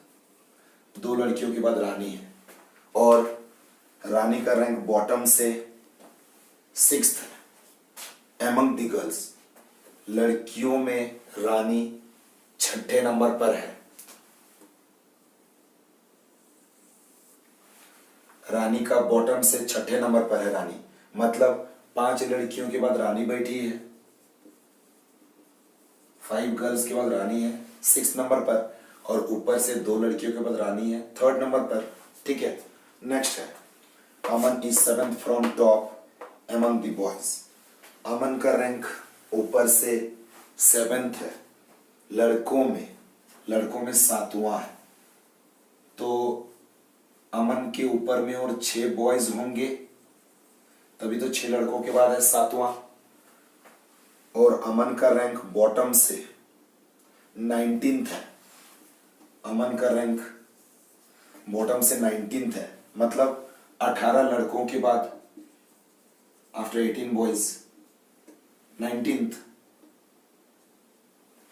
2 लड़कियों के बाद रानी है, और रानी का रैंक बॉटम से 6th है among the गर्ल्स। लड़कियों में रानी 6ठे नंबर पर है। रानी का बॉटम से 6ठे नंबर पर है रानी, मतलब 5 लड़कियों के बाद रानी बैठी है, 5 गर्ल्स के बाद रानी है 6th नंबर पर, और ऊपर से 2 लड़कियों के बाद रानी है 3rd नंबर पर। ठीक है, नेक्स्ट है Aman is 7th from top among the boys। Aman का रैंक ऊपर से 7th है, लड़कों में 7वां है, तो अमन के ऊपर में और 6 बॉयज होंगे तभी तो 6 लड़कों के बाद है 7वां, और अमन का रैंक बॉटम से 19th है, अमन का रैंक बॉटम से 19th है, मतलब 18 लड़कों के बाद आफ्टर 18 बॉयज 19th।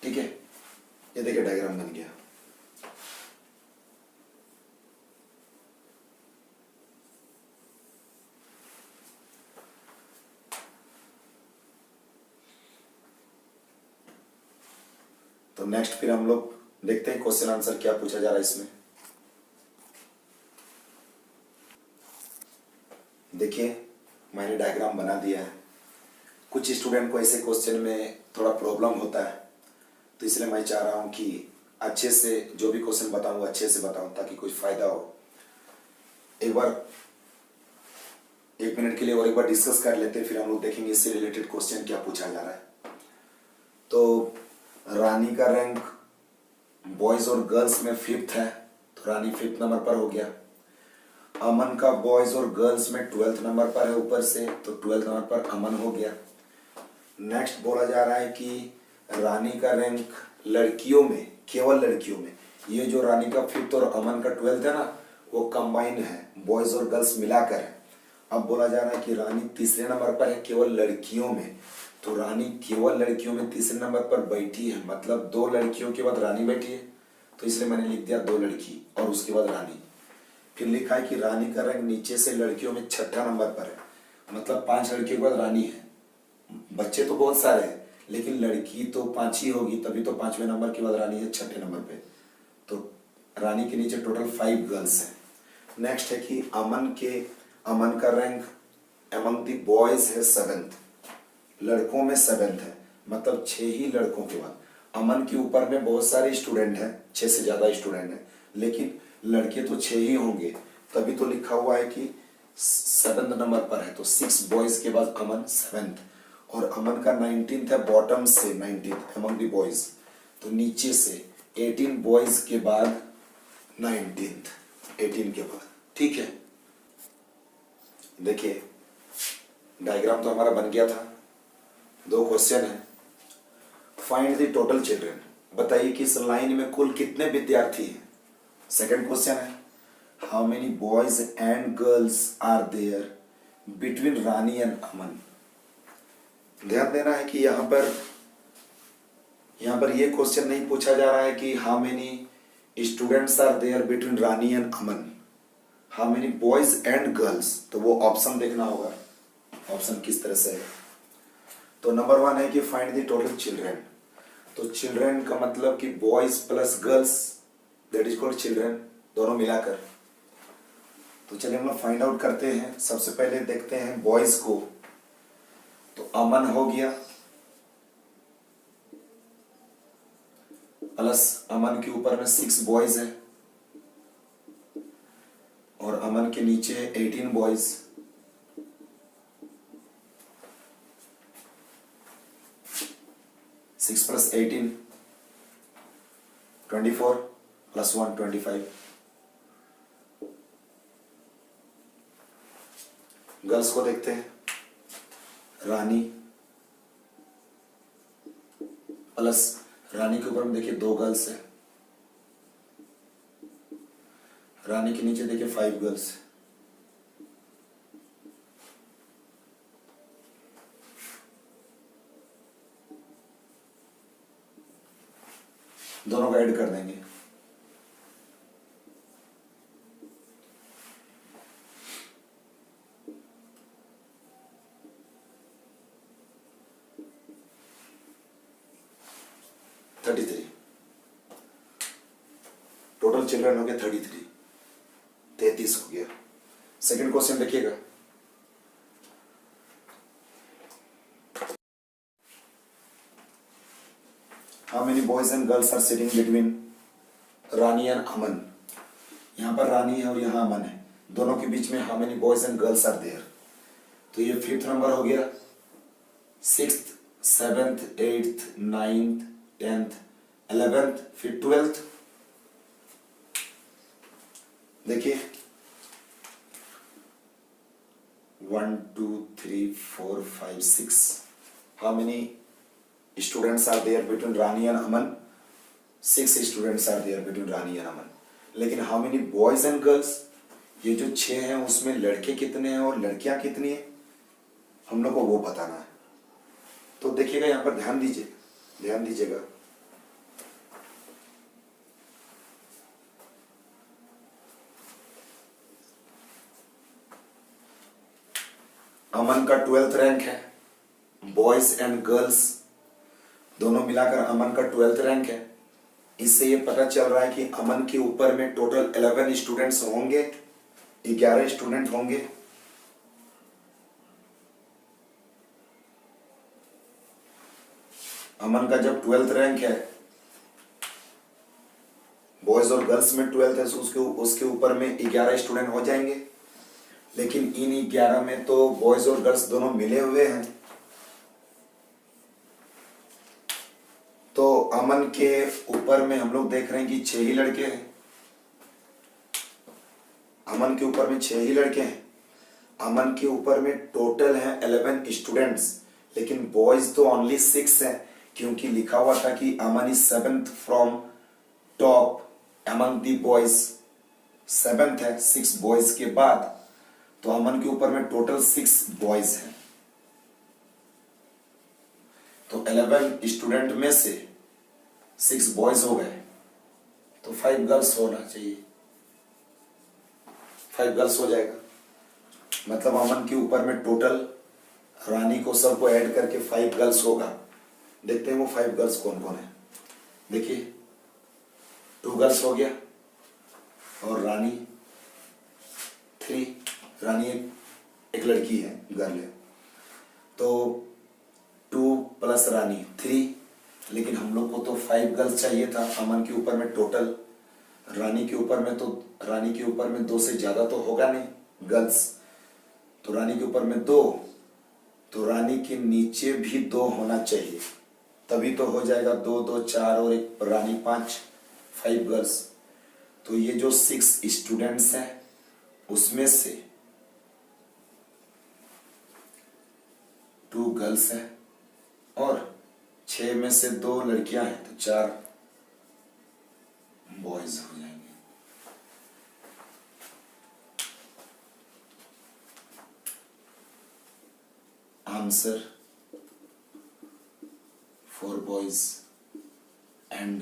ठीक है, ये देखिए डायग्राम बन गया। तो नेक्स्ट फिर हम लोग देखते हैं क्वेश्चन आंसर क्या पूछा जा रहा है इसमें। देखिए मैंने डायग्राम बना दिया है। कुछ स्टूडेंट को ऐसे क्वेश्चन में थोड़ा प्रॉब्लम होता है, तो इसलिए मैं चाह रहा हूं कि अच्छे से जो भी क्वेश्चन बताऊं अच्छे से बताऊं ताकि कुछ फायदा हो। एक बार 1 मिनट के लिए और एक बार डिस्कस कर लेते हैं, फिर हम लोग देखेंगे इससे रिलेटेड क्वेश्चन क्या पूछा जा रहा है। तो रानी का रैंक बॉयज और गर्ल्स में 5th है, तो रानी 5th नंबर पर हो गया। अमन का बॉयज और गर्ल्स में 12th नंबर पर है ऊपर से, तो 12th नंबर पर अमन हो गया। नेक्स्ट बोला जा रहा है कि रानी का रैंक लड़कियों में, केवल लड़कियों में, ये जो रानी का 5th और अमन का 12th है ना, वो कंबाइन है, बॉयज और गर्ल्स मिलाकर है। अब बोला जा रहा है कि रानी तीसरे नंबर पर है केवल लड़कियों में, तो रानी केवल लड़कियों में तीसरे नंबर पर बैठी है, मतलब 2 लड़कियों के बाद रानी बैठी है, तो इसलिए मैंने लिख दिया 2 लड़की और उसके बाद रानी। फिर लिखा है कि रानी का रैंक नीचे से लड़कियों में 6ठा नंबर पर है, मतलब 5 लड़कियों के बाद रानी है। बच्चे तो बहुत सारे हैं लेकिन लड़की तो 5 ही होगी, तभी तो 5वें नंबर के बाद रानी है 6ठे नंबर पे, तो रानी के नीचे टोटल 5 गर्ल्स हैं। नेक्स्ट है कि अमन का रैंक अमंग द बॉयज है 7th, लड़कों में 7th है, मतलब 6 ही लड़कों के बाद। अमन के ऊपर में बहुत सारे स्टूडेंट हैं, 6 से ज्यादा स्टूडेंट हैं, लेकिन लड़के तो 6 ही होंगे, तभी तो लिखा हुआ है कि 7th नंबर पर है, तो 6 बॉयज के बाद अमन 7th, और अमन का 19th है बॉटम से 19th अमंग द बॉयज, तो नीचे से 18 बॉयज के बाद 19th, 18 के बाद। ठीक है, देखिए डायग्राम तो हमारा बन गया था। 2 क्वेश्चन है। फाइंड द टोटल चिल्ड्रन, बताइए कि इस लाइन में कुल कितने विद्यार्थी हैं। सेकंड क्वेश्चन है how many boys and girls are there between Rani and Aman. ध्यान देना है कि यहां पर ये क्वेश्चन नहीं पूछा जा रहा है कि how many students are there between Rani and Aman, how many boys and girls, तो वो ऑप्शन देखना होगा, ऑप्शन किस तरह से है। तो नंबर 1 है कि फाइंड द टोटल चिल्ड्रन, तो चिल्ड्रन का मतलब कि boys plus girls, that is called children, दोनों मिलाकर। तो चलिए हम लोग फाइंड आउट करते हैं। सबसे पहले देखते हैं बॉयज को, तो अमन हो गया, प्लस अमन के ऊपर में 6 बॉयज है और अमन के नीचे 18 बॉयज, 6 + 18 24 + 1 25। गर्ल्स को देखते हैं, रानी प्लस रानी के ऊपर में देखिए 2 गर्ल्स है, रानी के नीचे देखिए 5 गर्ल्स, दोनों को ऐड कर देंगे। टोटल चिल्ड्रन हो गया 33 हो गया। सेकंड क्वेश्चन देखिएगा, how many boys and girls are sitting between Rani and Aman. यहाँ पर रानी है और यहाँ अमन है, दोनों के बीच में how many boys and girls are there, तो ये 5th नंबर हो गया, 6th 7th 8th 9th 10th 11th फिर 12th। देखिए 1 2 3 4 5 6, how many students are there between Rani and Aman, 6 students are there between Rani and Aman. लेकिन how many boys and girls, ये जो 6 हैं उसमें लड़के कितने हैं और लड़कियां कितनी है, हम लोग को वो बताना है। तो देखिएगा यहाँ पर ध्यान दीजिएगा। अमन का 12th रैंक है, बॉयज एंड गर्ल्स दोनों मिलाकर अमन का 12th रैंक है। इससे ये पता चल रहा है कि अमन के ऊपर में टोटल 11 स्टूडेंट्स होंगे, 11 स्टूडेंट होंगे। अमन का जब 12th रैंक है, बॉयज और गर्ल्स में 12th है, तो उसके ऊपर में 11 स्टूडेंट हो जाएंगे। लेकिन इन 11 में तो बॉयज और गर्ल्स दोनों मिले हुए हैं, तो अमन के ऊपर में हम लोग देख रहे हैं कि 6 ही लड़के हैं। अमन के ऊपर में 6 ही लड़के हैं। अमन के ऊपर में टोटल है 11 स्टूडेंट्स, लेकिन बॉयज तो ओनली 6 हैं, क्योंकि लिखा हुआ था कि Aman is 7th from top among the boys. 7th है 6 बॉयज के बाद, तो अमन के ऊपर में टोटल 6 बॉयज हैं। तो 11 स्टूडेंट में से 6 बॉयज हो गए, तो 5 गर्ल्स होना चाहिए, 5 गर्ल्स हो जाएगा। मतलब अमन के ऊपर में टोटल रानी को सबको ऐड करके 5 गर्ल्स होगा। देखते हैं वो 5 गर्ल्स कौन कौन है। देखिए 2 गर्ल्स हो गया और रानी 3, रानी एक लड़की है, गर्ल है, तो 2 प्लस रानी 3। लेकिन हम लोग को तो 5 गर्ल्स चाहिए था अमन के ऊपर में टोटल। रानी के ऊपर में 2 से ज्यादा तो होगा नहीं गर्ल्स, तो रानी के ऊपर में 2, तो रानी के नीचे भी 2 होना चाहिए, तभी तो हो जाएगा 2 2 4 और एक रानी 5 गर्ल्स। तो ये जो 6 स्टूडेंट्स हैं उसमें से 2 गर्ल्स हैं और 6 में से 2 लड़कियां हैं, तो 4 बॉयज हो जाएंगे। Answer 4 boys and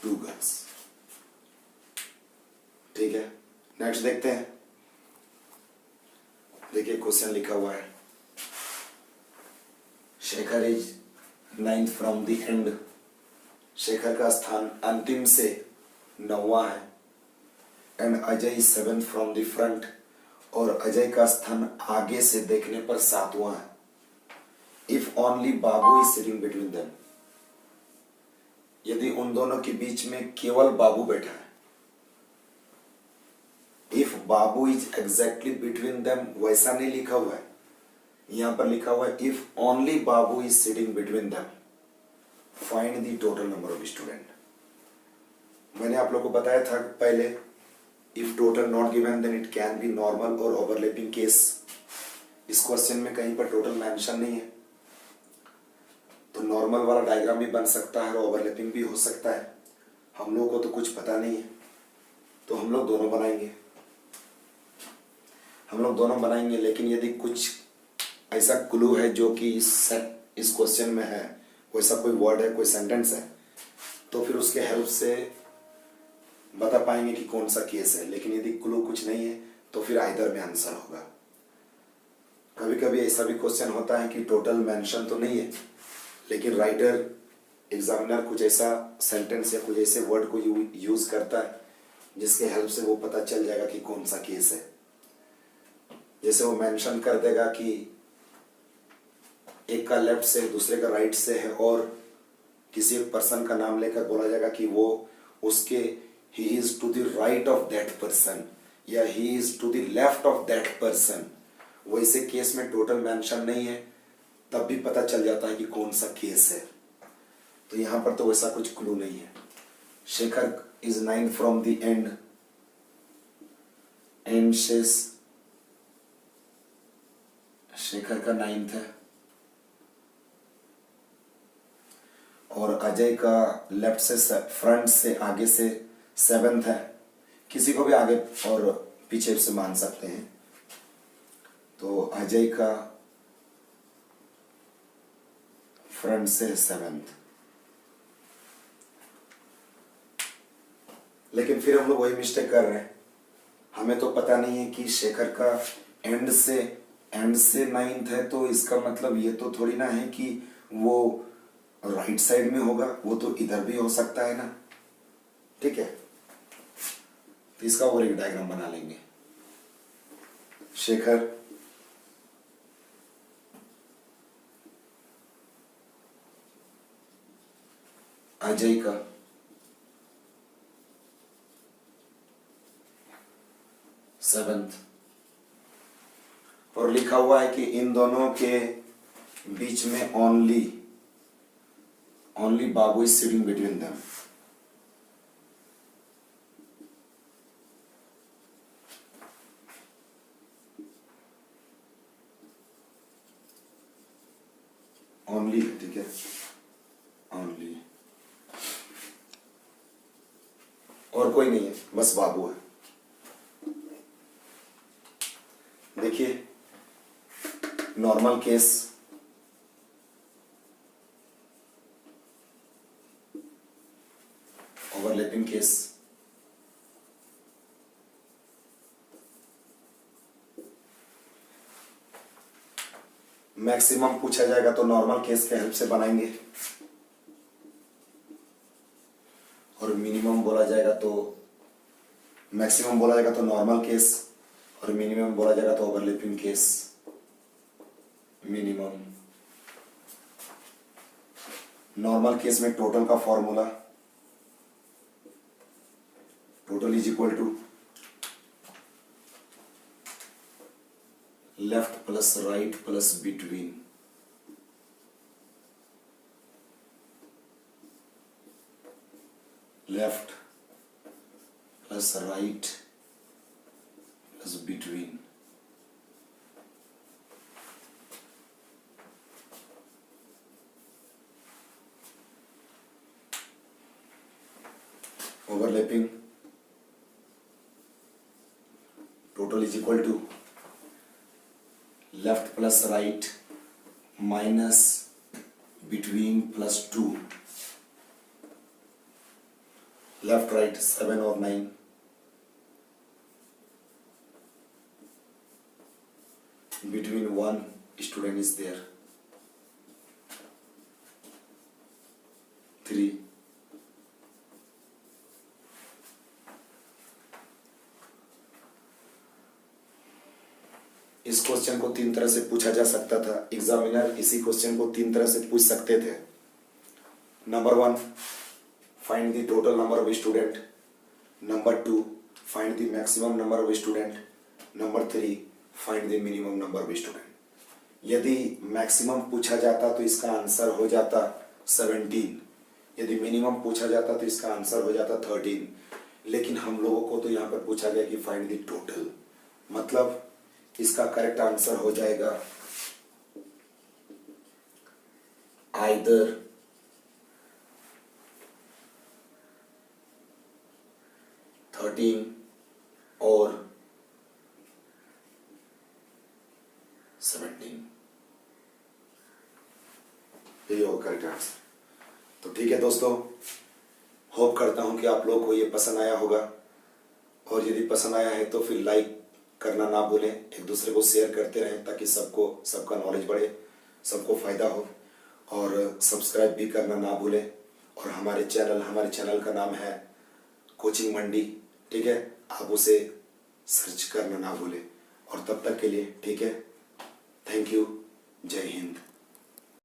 2 girls. ठीक है, नेक्स्ट देखते हैं। देखिए क्वेश्चन लिखा हुआ है, Shekhar is 9th from the end. Shekhar का स्थान अंतिम से 9वां है। And Ajay is 7th from the front, और अजय का स्थान आगे से देखने पर 7वां है। If only Babu is sitting between them, यदि उन दोनों के बीच में केवल बाबू बैठा है। If Babu is exactly between them वैसा नहीं लिखा हुआ है, यहां पर लिखा हुआ है if only Babu is sitting between them find the total number of student. मैंने आप लोग को बताया था पहले, if total not given then it can be normal और ओवरलैपिंग केस। इस क्वेश्चन में कहीं पर टोटल मेंशन नहीं है, तो नॉर्मल वाला डायग्राम भी बन सकता है और ओवरलैपिंग भी हो सकता है। हम लोग को तो कुछ पता नहीं है, तो हम लोग दोनों बनाएंगे। लेकिन यदि कुछ ऐसा क्लू है जो कि इस क्वेश्चन में है, वैसा कोई वर्ड है, कोई सेंटेंस है, तो फिर उसके हेल्प से बता पाएंगे कि कौन सा केस है। लेकिन यदि क्लू कुछ नहीं है तो फिर आइदर में आंसर होगा। कभी कभी ऐसा भी क्वेश्चन होता है कि टोटल मेंशन तो नहीं है, लेकिन राइटर एग्जामिनर कुछ ऐसा सेंटेंस या कुछ ऐसे वर्ड को यूज करता है जिसके हेल्प से वो पता चल जाएगा कि कौन सा केस है। जैसे वो मेंशन कर देगा कि एक का लेफ्ट से दूसरे का राइट से है, और किसी एक पर्सन का नाम लेकर बोला जाएगा कि वो उसके he is to the right of that person या he is to the left of that person. वैसे केस में टोटल मेंशन नहीं है, तब भी पता चल जाता है कि कौन सा केस है। तो यहां पर तो वैसा कुछ क्लू नहीं है। Shekhar is 9th from the end, and Shekhar का 9th है, और अजय का लेफ्ट से फ्रंट से आगे से 7th है, किसी को भी आगे और पीछे से मान सकते हैं। तो अजय का फ्रंट से 7th, लेकिन फिर हम लोग वही मिस्टेक कर रहे हैं। हमें तो पता नहीं है कि शेखर का एंड से 9th है, तो इसका मतलब ये तो थोड़ी ना है कि वो राइट साइड में होगा, वो तो इधर भी हो सकता है ना। ठीक है, तो इसका और एक डायग्राम बना लेंगे। शेखर अजय का सेवेंथ, और लिखा हुआ है कि इन दोनों के बीच में only Babu is sitting between them. Only, ठीक है, ओनली, और कोई नहीं है, बस बाबू है। देखिए normal case, overlapping case, maximum पूछा जाएगा तो नॉर्मल केस के हेल्प से बनाएंगे, और मिनिमम बोला जाएगा तो मैक्सिमम बोला जाएगा तो नॉर्मल केस, और मिनिमम बोला जाएगा तो overlapping case. Minimum, normal case में टोटल का formula, total is equal to left plus right plus between. Left plus right plus between. Overlapping, total is equal to left plus right minus between plus 2। Left right 7 और 9, between 1 student is there, 3, इस question को 3 तरह से पूछा जा सकता था। Examiner इसी क्वेश्चन को 3 तरह से पूछ सकते थे। Number 1, find the total number of student. Number 2, find the maximum number of student. Number 3, find the minimum number of student. यदि मैक्सिमम पूछा जाता तो इसका आंसर हो जाता 17, यदि मिनिमम पूछा जाता तो इसका आंसर हो जाता 13, लेकिन हम लोगों को तो यहाँ पर पूछा गया कि फाइंड द टोटल, मतलब इसका करेक्ट आंसर हो जाएगा आइदर 13 और 17, यही होगा करेक्ट आंसर। तो ठीक है दोस्तों, होप करता हूं कि आप लोग को ये पसंद आया होगा, और यदि पसंद आया है तो फिर लाइक करना ना भूलें, एक दूसरे को शेयर करते रहें ताकि सबका नॉलेज बढ़े, सबको फायदा हो, और सब्सक्राइब भी करना ना भूलें। और हमारे चैनल का नाम है कोचिंग मंडी, ठीक है, आप उसे सर्च करना ना भूलें। और तब तक के लिए ठीक है, थैंक यू, जय हिंद।